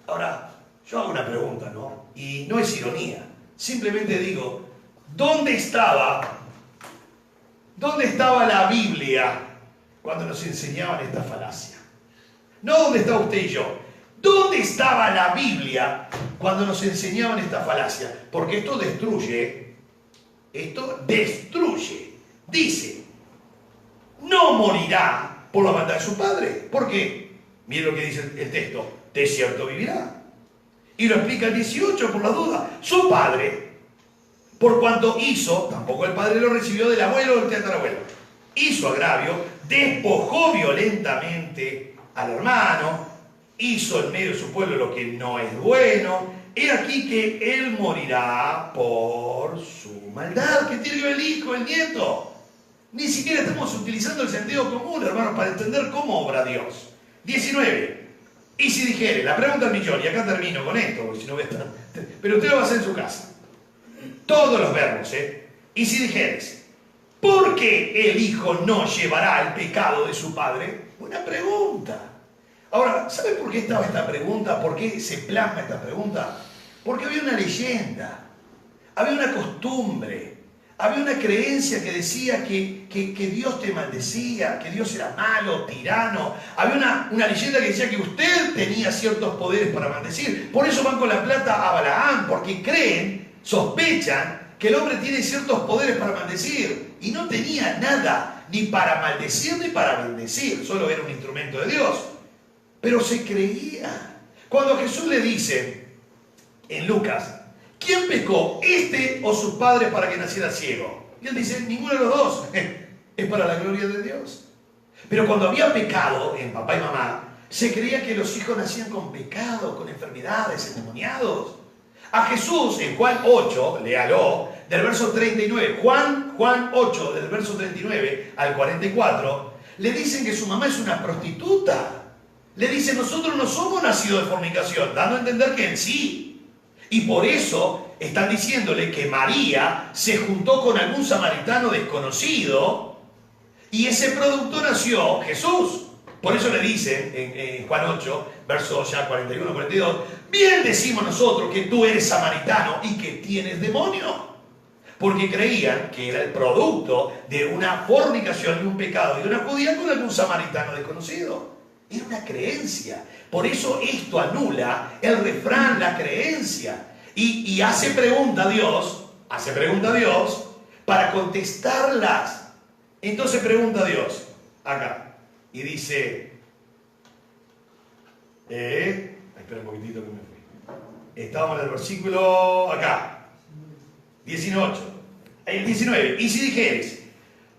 S1: Ahora, yo hago una pregunta, ¿no? Y no es ironía, simplemente digo, ¿dónde estaba la Biblia cuando nos enseñaban esta falacia? No dónde está usted y yo. ¿Dónde estaba la Biblia cuando nos enseñaban esta falacia? Porque esto destruye. Dice, no morirá por la maldad de su padre. ¿Por qué? Mire lo que dice el texto. De cierto vivirá. Y lo explica el 18 por la duda. Su padre, por cuanto hizo, tampoco el padre lo recibió del abuelo o del tatarabuelo, hizo agravio, despojó violentamente al hermano, hizo en medio de su pueblo lo que no es bueno. He aquí que él morirá por su maldad. ¿Qué tiene que ver el hijo, el nieto? Ni siquiera estamos utilizando el sentido común, hermanos, para entender cómo obra Dios. 19. Y si dijere, la pregunta del millón, y acá termino con esto, porque si no voy a estar... Pero usted lo va a hacer en su casa. Todos los verbos, ¿eh? Y si dijeres, ¿por qué el hijo no llevará el pecado de su padre? Buena pregunta. Ahora, ¿sabe por qué estaba esta pregunta? ¿Por qué se plasma esta pregunta? Porque había una leyenda, había una costumbre, había una creencia que decía que Dios te maldecía, que Dios era malo, tirano. Había una leyenda que decía que usted tenía ciertos poderes para maldecir. Por eso van con la plata a Balaam, porque creen, sospechan que el hombre tiene ciertos poderes para maldecir. Y no tenía nada, ni para maldecir ni para bendecir. Solo era un instrumento de Dios. Pero se creía. Cuando a Jesús le dice, en Lucas, ¿quién pecó, este o sus padres, para que naciera ciego? Y él dice, ninguno de los dos. Es para la gloria de Dios. Pero cuando había pecado en papá y mamá, se creía que los hijos nacían con pecado, con enfermedades, endemoniados. A Jesús, en Juan 8, léalo, del verso 39, Juan 8, del verso 39 al 44, le dicen que su mamá es una prostituta. Le dicen, nosotros no somos nacidos de fornicación, dando a entender que en sí. Y por eso están diciéndole que María se juntó con algún samaritano desconocido y ese producto nació Jesús. Por eso le dicen en Juan 8, versos ya 41, 42, bien decimos nosotros que tú eres samaritano y que tienes demonio. Porque creían que era el producto de una fornicación, de un pecado de una judía con algún samaritano desconocido. Era una creencia. Por eso esto anula el refrán, la creencia. Y hace pregunta a Dios para contestarlas. Entonces pregunta a Dios, acá, y dice, espera un poquitito que me fui. Estábamos en el versículo, acá, 19. El 19, y si dijeres,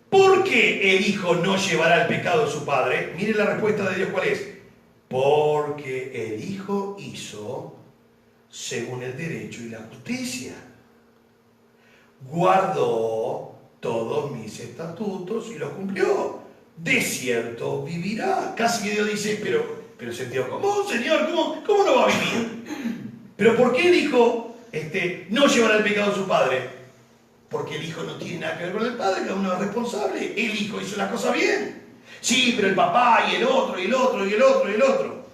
S1: ¿por qué el hijo no llevará el pecado de su padre? Mire la respuesta de Dios, ¿cuál es? Porque el hijo hizo según el derecho y la justicia. Guardó todos mis estatutos y los cumplió. De cierto vivirá. Casi que Dios dice, pero sentido común, Señor, ¿cómo no va a vivir? Pero ¿por qué el hijo no llevará el pecado de su padre? Porque el hijo no tiene nada que ver con el padre, cada uno es responsable. El hijo hizo la cosa bien. Sí, pero el papá y el otro, y el otro, y el otro, y el otro.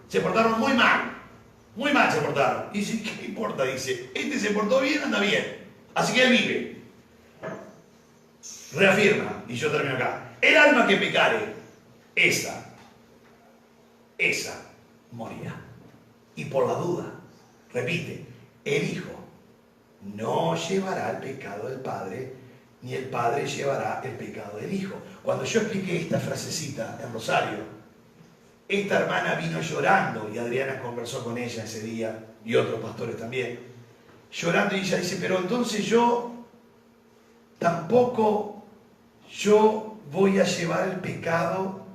S1: Se portaron muy mal. Muy mal se portaron. Y dice, ¿qué importa? Dice, este se portó bien, anda bien. Así que él vive. Reafirma, y yo termino acá. El alma que pecare, esa morirá. Y por la duda, repite, el hijo no llevará el pecado del padre, ni el padre llevará el pecado del hijo. Cuando yo expliqué esta frasecita en Rosario, esta hermana vino llorando, y Adriana conversó con ella ese día, y otros pastores también, llorando, y ella dice, pero entonces yo voy a llevar el pecado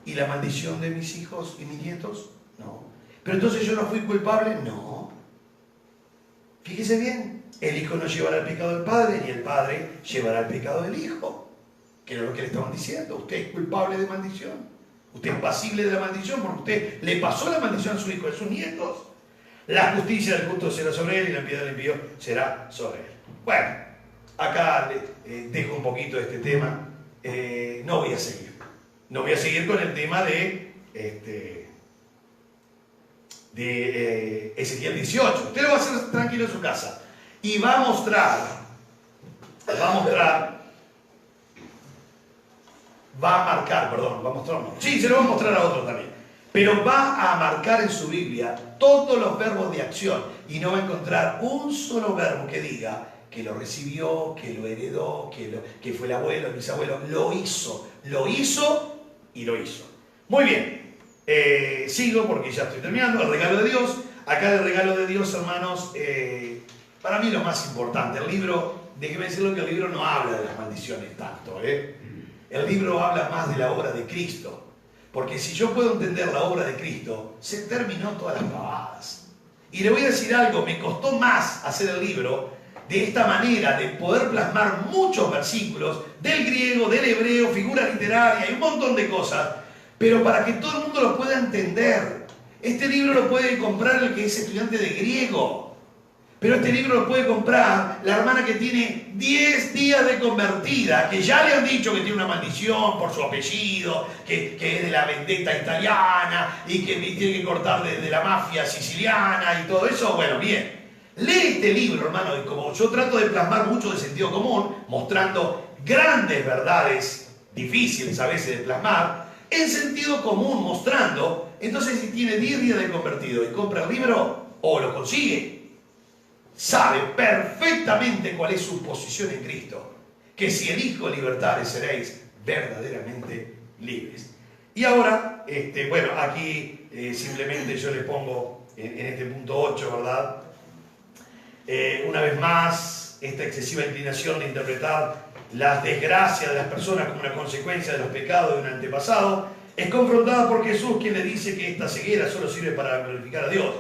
S1: y la maldición de mis hijos y mis nietos. No. Pero entonces yo no fui culpable. No. Fíjese bien, el hijo no llevará el pecado del padre, ni el padre llevará el pecado del hijo, que era lo que le estaban diciendo. Usted es culpable de maldición. Usted es pasible de la maldición porque usted le pasó la maldición a su hijo y a sus nietos. La justicia del justo será sobre él y la piedad del impío será sobre él. Bueno, acá dejo un poquito este tema. No voy a seguir. No voy a seguir con el tema de Ezequiel 18. Usted lo va a hacer tranquilo en su casa. Y va a mostrar, sí, se lo va a mostrar a otro también. Pero va a marcar en su Biblia todos los verbos de acción y no va a encontrar un solo verbo que diga que lo recibió, que lo heredó, que fue el abuelo, el bisabuelo. Lo hizo y lo hizo. Muy bien, sigo porque ya estoy terminando. El regalo de Dios. Acá el regalo de Dios, hermanos, para mí lo más importante. El libro, déjeme decirlo que el libro no habla de las maldiciones tanto, El libro habla más de la obra de Cristo. Porque si yo puedo entender la obra de Cristo, se terminó todas las pavadas. Y le voy a decir algo, me costó más hacer el libro de esta manera, de poder plasmar muchos versículos del griego, del hebreo, figura literaria y un montón de cosas, pero para que todo el mundo lo pueda entender. Este libro lo puede comprar el que es estudiante de griego. Pero este libro lo puede comprar la hermana que tiene 10 días de convertida, que ya le han dicho que tiene una maldición por su apellido, que es de la vendetta italiana y que tiene que cortar de la mafia siciliana y todo eso. Bueno, bien. Lee este libro, hermano, y como yo trato de plasmar mucho de sentido común, mostrando grandes verdades difíciles a veces de plasmar, en sentido común mostrando, entonces si tiene 10 días de convertido y compra el libro o lo consigue, sabe perfectamente cuál es su posición en Cristo, que si elijo libertades seréis verdaderamente libres. Y ahora, bueno, aquí simplemente yo le pongo en este punto 8, ¿verdad? Una vez más, esta excesiva inclinación de interpretar las desgracias de las personas como una consecuencia de los pecados de un antepasado es confrontada por Jesús, quien le dice que esta ceguera solo sirve para glorificar a Dios.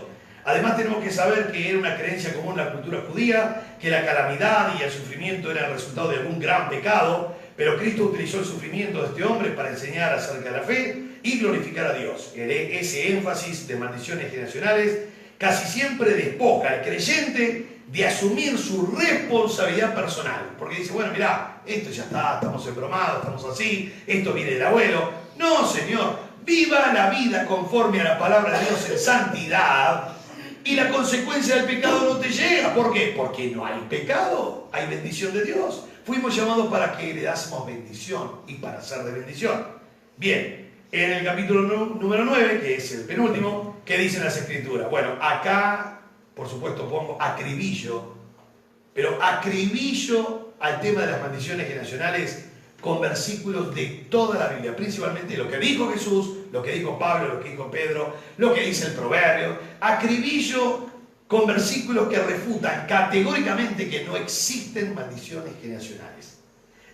S1: Además tenemos que saber que era una creencia común en la cultura judía, que la calamidad y el sufrimiento eran el resultado de algún gran pecado, pero Cristo utilizó el sufrimiento de este hombre para enseñar acerca de la fe y glorificar a Dios. Ese énfasis de maldiciones generacionales casi siempre despoja al creyente de asumir su responsabilidad personal. Porque dice, bueno, mirá, esto ya está, estamos embromados, estamos así, esto viene del abuelo. No, Señor, viva la vida conforme a la palabra de Dios en santidad. Y la consecuencia del pecado no te llega. ¿Por qué? Porque no hay pecado, hay bendición de Dios. Fuimos llamados para que heredásemos bendición y para ser de bendición. Bien, en el capítulo número 9, que es el penúltimo, ¿qué dicen las Escrituras? Bueno, acá, por supuesto, pongo acribillo, pero acribillo al tema de las maldiciones generacionales con versículos de toda la Biblia, principalmente lo que dijo Jesús, lo que dijo Pablo, lo que dijo Pedro, lo que dice el Proverbio. Acribillo con versículos que refutan categóricamente que no existen maldiciones generacionales.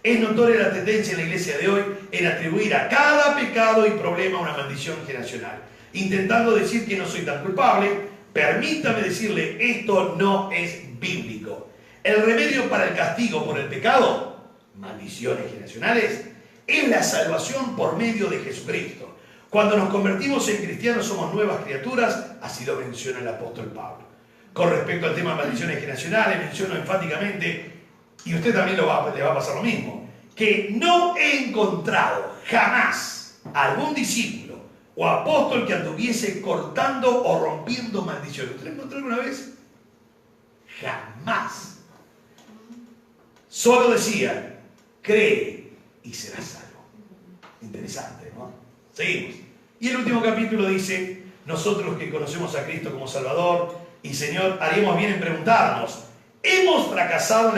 S1: Es notoria la tendencia en la iglesia de hoy en atribuir a cada pecado y problema una maldición generacional, intentando decir que no soy tan culpable. Permítame decirle, esto no es bíblico. El remedio para el castigo por el pecado, maldiciones generacionales, es la salvación por medio de Jesucristo. Cuando nos convertimos en cristianos somos nuevas criaturas, así lo menciona el apóstol Pablo. Con respecto al tema de maldiciones generacionales, menciono enfáticamente y usted también le va a pasar lo mismo, que no he encontrado jamás algún discípulo o apóstol que anduviese cortando o rompiendo maldiciones. ¿Usted lo encontró alguna vez? Jamás. Solo decían, cree y serás salvo. Interesante, ¿no? Seguimos. Y el último capítulo dice, nosotros que conocemos a Cristo como Salvador y Señor, haríamos bien en preguntarnos, ¿hemos fracasado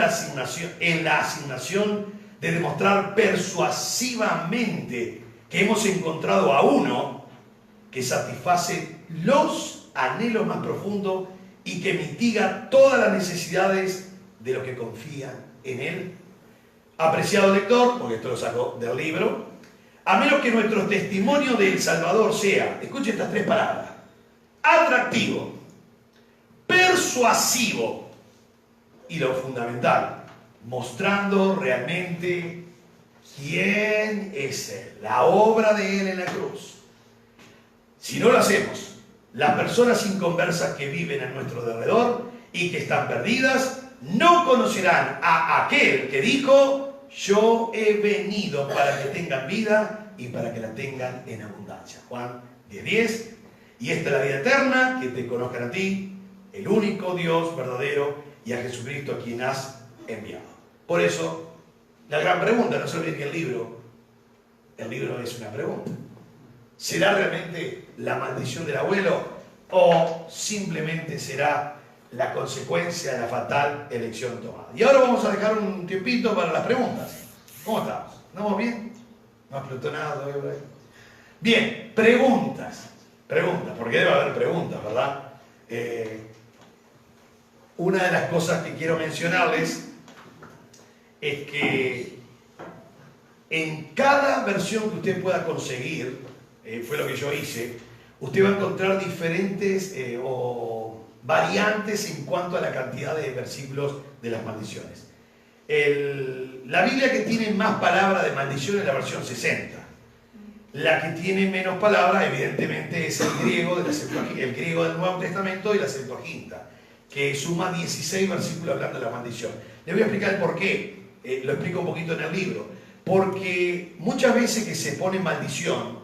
S1: en la asignación de demostrar persuasivamente que hemos encontrado a uno que satisface los anhelos más profundos y que mitiga todas las necesidades de los que confían en Él? Apreciado lector, porque esto lo saco del libro, a menos que nuestro testimonio del Salvador sea, escuche estas tres palabras, atractivo, persuasivo y lo fundamental, mostrando realmente quién es Él, la obra de Él en la cruz. Si no lo hacemos, las personas inconversas que viven a nuestro alrededor y que están perdidas, no conocerán a aquel que dijo, yo he venido para que tengan vida y para que la tengan en abundancia. Juan 10:10. Y esta es la vida eterna, que te conozcan a ti, el único Dios verdadero, y a Jesucristo a quien has enviado. Por eso, la gran pregunta, no se olviden que el libro es una pregunta. ¿Será realmente la maldición del abuelo o simplemente será la consecuencia de la fatal elección tomada? Y ahora vamos a dejar un tiempito para las preguntas. ¿Cómo estamos? ¿Estamos bien? ¿No ha explotado nada todavía por ahí? Bien, preguntas, porque debe haber preguntas, ¿verdad? Una de las cosas que quiero mencionarles es que en cada versión que usted pueda conseguir, fue lo que yo hice, usted va a encontrar diferentes o variantes en cuanto a la cantidad de versículos de las maldiciones. La Biblia que tiene más palabras de maldición es la versión 60. La que tiene menos palabras, evidentemente, es el griego del Nuevo Testamento y la Septuaginta, que suma 16 versículos hablando de la maldición. Les voy a explicar el por qué. Lo explico un poquito en el libro. Porque muchas veces que se pone maldición,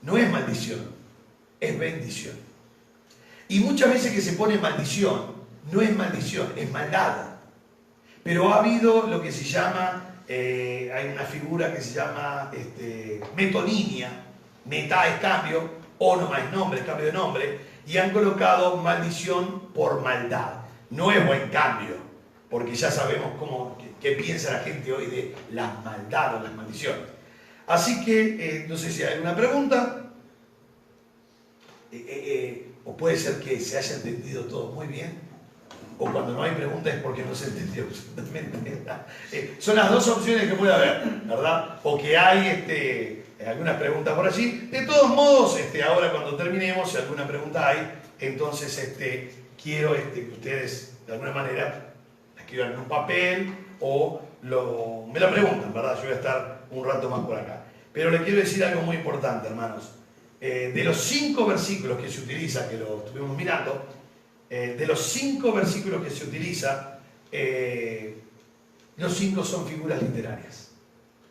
S1: no es maldición, es bendición. Y muchas veces que se pone maldición, no es maldición, es maldad. Pero ha habido lo que se llama, hay una figura que se llama metonimia, meta es cambio, onoma es nombre, cambio de nombre, y han colocado maldición por maldad. No es buen cambio, porque ya sabemos qué piensa la gente hoy de las maldades o las maldiciones. Así que, no sé si hay alguna pregunta, o puede ser que se haya entendido todo muy bien, o cuando no hay preguntas es porque no se entendió absolutamente nada. Son las dos opciones que puede haber, ¿verdad? O que hay algunas preguntas por allí. De todos modos, ahora cuando terminemos, si alguna pregunta hay, entonces quiero que ustedes, de alguna manera, la escriban en un papel o me la preguntan, ¿verdad? Yo voy a estar un rato más por acá. Pero les quiero decir algo muy importante, hermanos. De los 5 versículos que se utiliza, que lo estuvimos mirando, de los 5 versículos que se utiliza, los 5 son figuras literarias.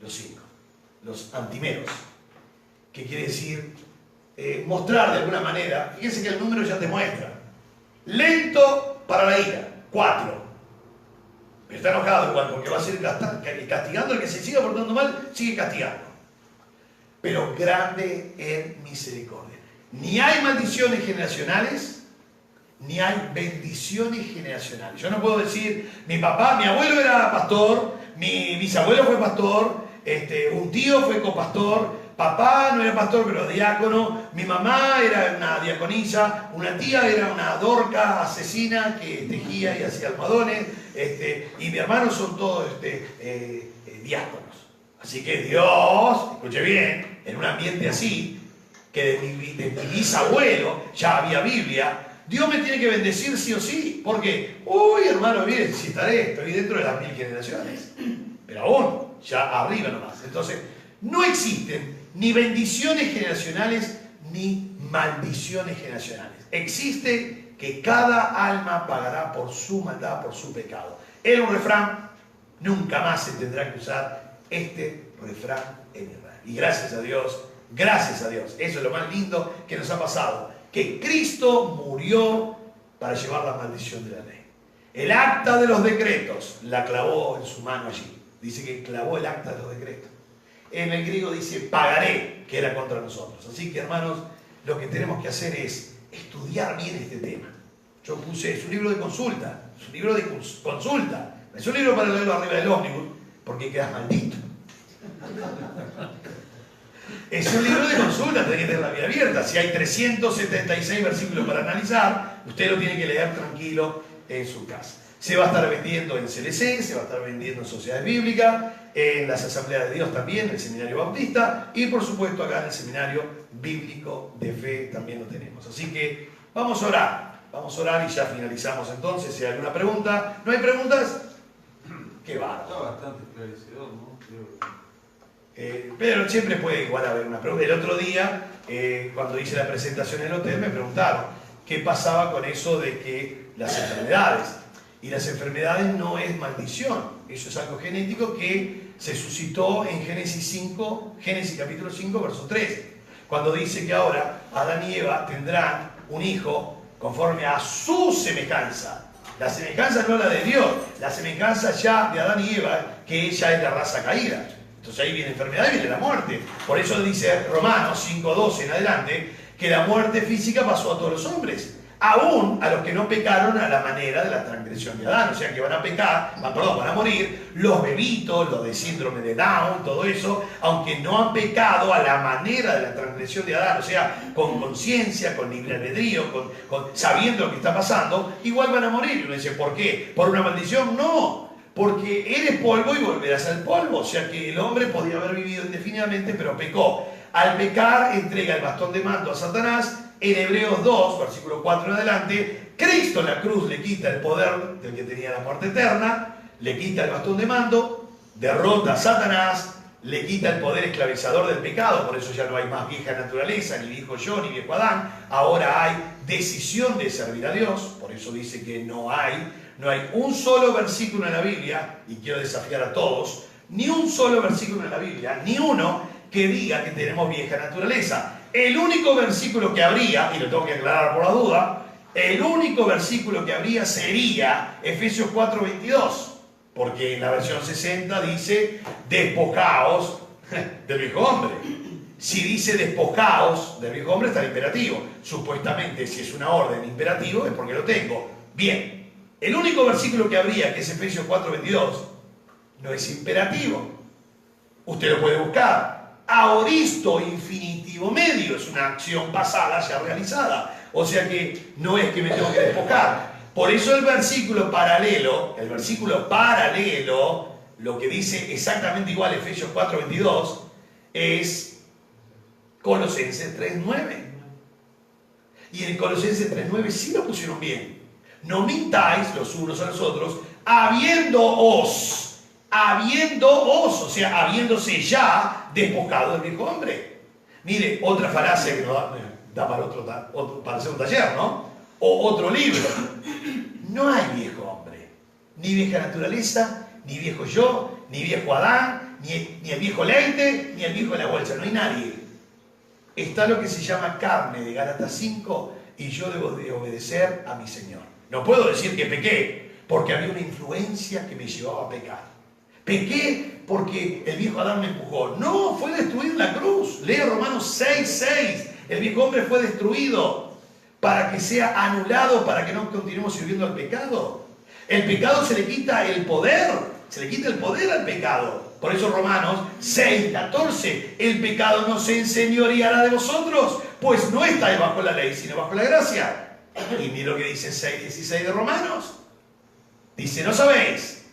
S1: Los 5. Los antimeros. Que quiere decir mostrar de alguna manera. Fíjense que el número ya te muestra. Lento para la ira, 4. Pero está enojado igual porque va a seguir castigando. El que se siga portando mal, sigue castigando. Pero grande en misericordia. Ni hay maldiciones generacionales, ni hay bendiciones generacionales. Yo no puedo decir, mi abuelo era pastor, mi bisabuelo fue pastor, un tío fue copastor, papá no era pastor pero diácono, mi mamá era una diaconisa, una tía era una dorca asesina que tejía y hacía almohadones, y mi hermano son todos diáconos. Así que Dios, escuche bien, en un ambiente así, que de mi bisabuelo ya había Biblia, Dios me tiene que bendecir sí o sí, porque, uy hermano, mire, si estoy dentro de las 1000 generaciones, pero aún, ya arriba nomás. Entonces, no existen ni bendiciones generacionales ni maldiciones generacionales. Existe que cada alma pagará por su maldad, por su pecado. Era un refrán Nunca más se tendrá que usar este refrán en Israel. Y gracias a Dios, eso es lo más lindo que nos ha pasado, que Cristo murió para llevar la maldición de la ley. El acta de los decretos la clavó en su mano allí. Dice que clavó el acta de los decretos. En el griego dice pagaré, que era contra nosotros. Así que, hermanos, lo que tenemos que hacer es estudiar bien este tema. Yo puse, es un libro de consulta, es un libro de consulta. No es un libro para leerlo arriba del ómnibus, porque quedas maldito. Es un libro de consulta, tenés que tener la vida abierta. Si hay 376 versículos para analizar, usted lo tiene que leer tranquilo en su casa. Se va a estar vendiendo en CLC, se va a estar vendiendo en Sociedades Bíblicas, en las Asambleas de Dios también, en el Seminario Bautista y por supuesto acá en el Seminario Bíblico de Fe también lo tenemos. Así que vamos a orar y ya finalizamos entonces. Si hay alguna pregunta, ¿no hay preguntas? Qué bárbaro.
S2: Está bastante esclarecedor, ¿no?
S1: Pero siempre puede igual haber una pregunta. El otro día, cuando hice la presentación en el hotel, me preguntaron qué pasaba con eso de que las enfermedades. Y las enfermedades no es maldición, eso es algo genético que se suscitó en Génesis capítulo 5, verso 3, cuando dice que ahora Adán y Eva tendrán un hijo conforme a su semejanza. La semejanza no la de Dios, la semejanza ya de Adán y Eva, que ella es la raza caída. Entonces ahí viene enfermedad y viene la muerte. Por eso dice Romanos 5:12 en adelante, que la muerte física pasó a todos los hombres, aún a los que no pecaron a la manera de la transgresión de Adán. O sea que van a morir los bebitos, los de síndrome de Down, todo eso, aunque no han pecado a la manera de la transgresión de Adán, o sea, con conciencia, con libre albedrío, sabiendo lo que está pasando, igual van a morir. Y uno dice, ¿por qué? ¿Por una maldición? No, porque eres polvo y volverás al polvo. O sea que el hombre podía haber vivido indefinidamente, pero pecó. Al pecar, entrega el bastón de mando a Satanás. En Hebreos 2, versículo 4 en adelante, Cristo en la cruz le quita el poder del que tenía la muerte eterna, le quita el bastón de mando, derrota a Satanás, le quita el poder esclavizador del pecado. Por eso ya no hay más vieja naturaleza, ni viejo yo, ni viejo Adán. Ahora hay decisión de servir a Dios. Por eso dice que no hay un solo versículo en la Biblia, y quiero desafiar a todos, ni un solo versículo en la Biblia, ni uno que diga que tenemos vieja naturaleza. El único versículo que habría, y lo tengo que aclarar por la duda, el único versículo que habría sería Efesios 4:22, porque en la versión 60 dice despojaos del viejo hombre. Si dice despojaos del viejo hombre está el imperativo. Supuestamente si es una orden imperativo es porque lo tengo. Bien, el único versículo que habría, que es Efesios 4:22, no es imperativo. Usted lo puede buscar. Aoristo infinitivo medio, es una acción pasada ya realizada. O sea que no es que me tengo que despojar. Por eso el versículo paralelo, lo que dice exactamente igual Efesios 4:22, es Colosenses 3:9. Y en Colosenses 3:9 sí lo pusieron bien. No mintáis los unos a los otros, habiéndoos, o sea, habiéndose ya despojado del viejo hombre. Mire, otra falacia que nos da para hacer un taller, ¿no? O otro libro. No hay viejo hombre, ni vieja naturaleza, ni viejo yo, ni viejo Adán, ni el viejo Leite, ni el viejo de la bolsa. No hay nadie. Está lo que se llama carne de Gálatas 5, y yo debo de obedecer a mi Señor. No puedo decir que pequé, porque había una influencia que me llevaba a pecar. Pequé porque el viejo Adán me empujó. No, fue destruido en la cruz. Lee Romanos 6:6. El viejo hombre fue destruido para que sea anulado, para que no continuemos sirviendo al pecado. El pecado se le quita el poder. Se le quita el poder al pecado. Por eso Romanos 6:14. El pecado no se enseñoreará de vosotros, pues no estáis bajo la ley, sino bajo la gracia. Y mira lo que dice 6:16 de Romanos. Dice, ¿no sabéis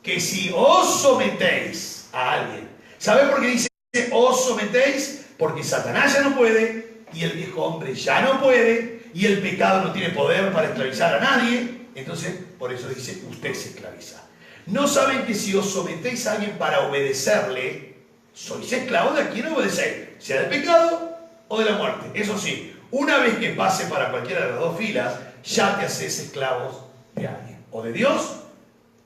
S1: que si os sometéis a alguien? ¿Sabéis por qué dice os sometéis? Porque Satanás ya no puede, y el viejo hombre ya no puede, y el pecado no tiene poder para esclavizar a nadie. Entonces, por eso dice, usted se esclaviza. ¿No saben que si os sometéis a alguien para obedecerle, sois esclavos de a quien obedecéis? Sea del pecado o de la muerte. Eso sí, una vez que pase para cualquiera de las dos filas, ya te haces esclavos de alguien. O de Dios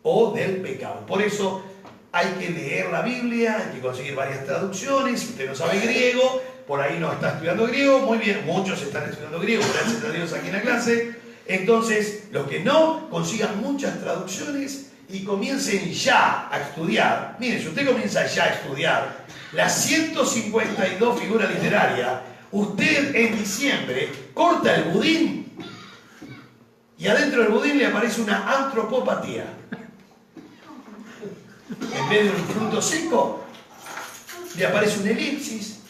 S1: o del pecado. Por eso hay que leer la Biblia, hay que conseguir varias traducciones. Si usted no sabe griego, por ahí no está estudiando griego, muy bien, muchos están estudiando griego, gracias a Dios aquí en la clase. Entonces, los que no, consigan muchas traducciones y comiencen ya a estudiar. Miren, si usted comienza ya a estudiar las 152 figuras literarias, usted en diciembre corta el budín y adentro del budín le aparece una antropopatía. En vez de un fruto seco, le aparece una elipsis.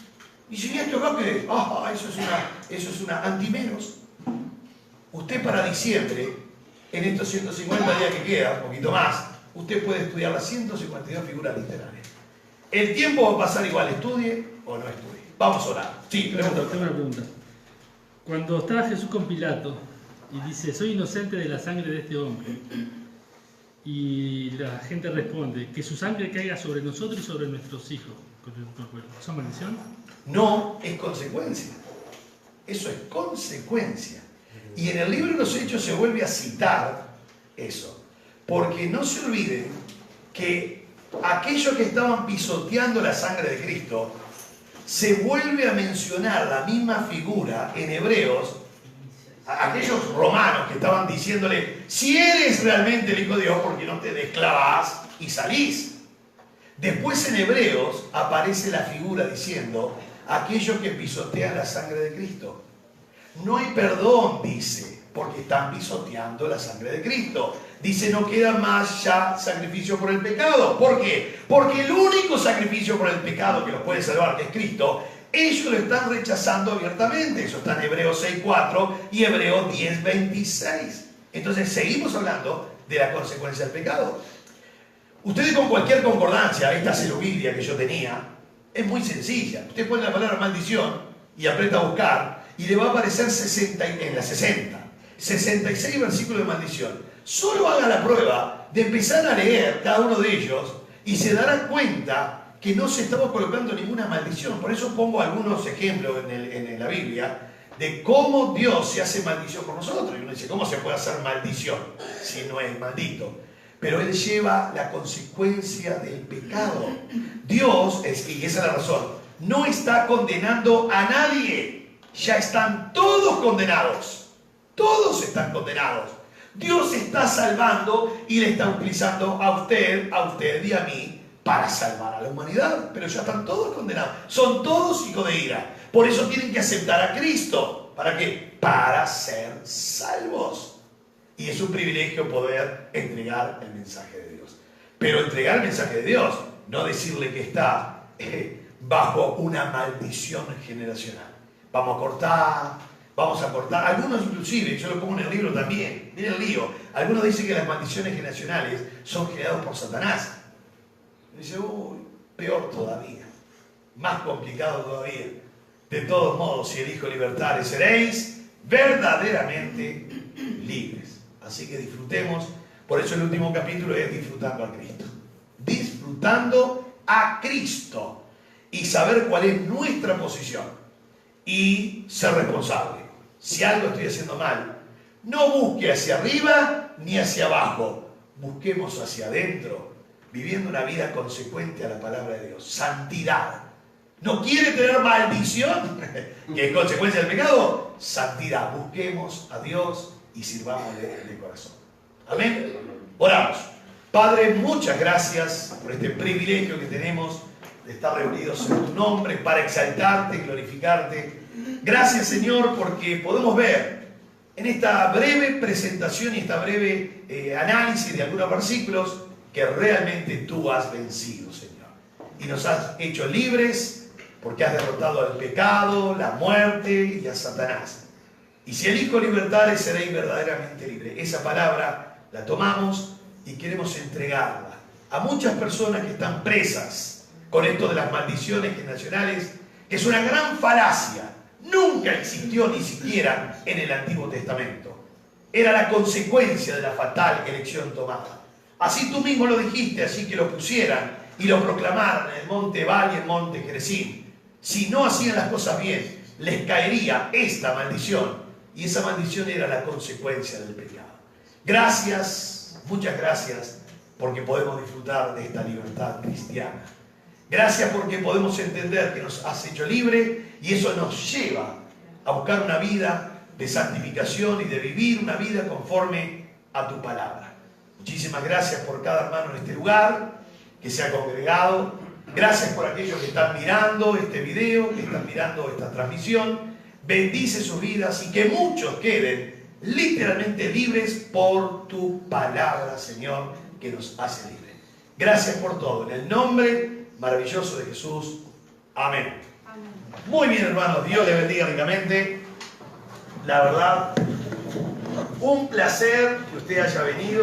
S1: Y si esto acá que eso es una antimenos. Usted para diciembre, en estos 150 días que queda, un poquito más, usted puede estudiar las 152 figuras literarias. El tiempo va a pasar igual, estudie o no estudie. Vamos a orar. Sí,
S3: Tengo una pregunta. Cuando estaba Jesús con Pilato y dice, soy inocente de la sangre de este hombre, y la gente responde, que su sangre caiga sobre nosotros y sobre nuestros hijos, ¿son maldición?
S1: No, es consecuencia. Eso es consecuencia. Y en el libro de los Hechos se vuelve a citar eso. Porque no se olviden que aquellos que estaban pisoteando la sangre de Cristo, se vuelve a mencionar la misma figura en Hebreos, a aquellos romanos que estaban diciéndole, si eres realmente el Hijo de Dios, ¿por qué no te desclavas y salís? Después en Hebreos aparece la figura diciendo, aquellos que pisotean la sangre de Cristo. No hay perdón, dice, porque están pisoteando la sangre de Cristo. Dice, no queda más ya sacrificio por el pecado. ¿Por qué? Porque el único sacrificio por el pecado que los puede salvar, que es Cristo, ellos lo están rechazando abiertamente. Eso está en Hebreos 6.4 y Hebreos 10.26. Entonces seguimos hablando de la consecuencia del pecado. Ustedes con cualquier concordancia, esta celulidia que yo tenía, es muy sencilla. Usted pone la palabra maldición y aprieta a buscar y le va a aparecer 66 versículos de maldición. Solo haga la prueba de empezar a leer cada uno de ellos y se dará cuenta que no se estaba colocando ninguna maldición. Por eso pongo algunos ejemplos en la Biblia de cómo Dios se hace maldición por nosotros. Y uno dice, ¿cómo se puede hacer maldición si no es maldito? Pero Él lleva la consecuencia del pecado. Dios, y esa es la razón, no está condenando a nadie. Ya están todos condenados. Todos están condenados. Dios está salvando y le está utilizando a usted y a mí para salvar a la humanidad. Pero ya están todos condenados. Son todos hijos de ira. Por eso tienen que aceptar a Cristo. ¿Para qué? Para ser salvos. Y es un privilegio poder entregar el mensaje de Dios. Pero entregar el mensaje de Dios, no decirle que está bajo una maldición generacional. Vamos a cortar. Algunos inclusive, yo lo pongo en el libro también, miren el lío. Algunos dicen que las maldiciones generacionales son generadas por Satanás. Dice, uy, peor todavía. Más complicado todavía. De todos modos, si elijo libertad, seréis verdaderamente libres. Así que disfrutemos. Por eso el último capítulo es disfrutando a Cristo. Disfrutando a Cristo. Y saber cuál es nuestra posición. Y ser responsable. Si algo estoy haciendo mal, no busque hacia arriba ni hacia abajo. Busquemos hacia adentro, viviendo una vida consecuente a la palabra de Dios. Santidad. ¿No quiere tener maldición? ¿Que es consecuencia del pecado? Santidad. Busquemos a Dios y sirvámosle de corazón. Amén. Oramos. Padre, muchas gracias por este privilegio que tenemos de estar reunidos en tu nombre para exaltarte y glorificarte. Gracias, Señor, porque podemos ver en esta breve presentación y esta breve análisis de algunos versículos que realmente tú has vencido, Señor. Y nos has hecho libres porque has derrotado al pecado, la muerte y a Satanás. Y si elijo libertad, seréis verdaderamente libres. Esa palabra la tomamos y queremos entregarla a muchas personas que están presas con esto de las maldiciones generacionales, que es una gran falacia. Nunca existió ni siquiera en el Antiguo Testamento. Era la consecuencia de la fatal elección tomada. Así tú mismo lo dijiste, así que lo pusieran y lo proclamaran en el monte Ebal y el monte Gerizim. Si no hacían las cosas bien, les caería esta maldición. Y esa maldición era la consecuencia del pecado. Gracias, muchas gracias, porque podemos disfrutar de esta libertad cristiana. Gracias porque podemos entender que nos has hecho libre y eso nos lleva a buscar una vida de santificación y de vivir una vida conforme a tu palabra. Muchísimas gracias por cada hermano en este lugar que se ha congregado. Gracias por aquellos que están mirando este video, que están mirando esta transmisión. Bendice sus vidas y que muchos queden literalmente libres por tu palabra, Señor, que nos hace libres. Gracias por todo. En el nombre maravilloso de Jesús. Amén.
S4: Amén.
S1: Muy bien, hermanos. Dios les bendiga ricamente. La verdad, un placer que usted haya venido.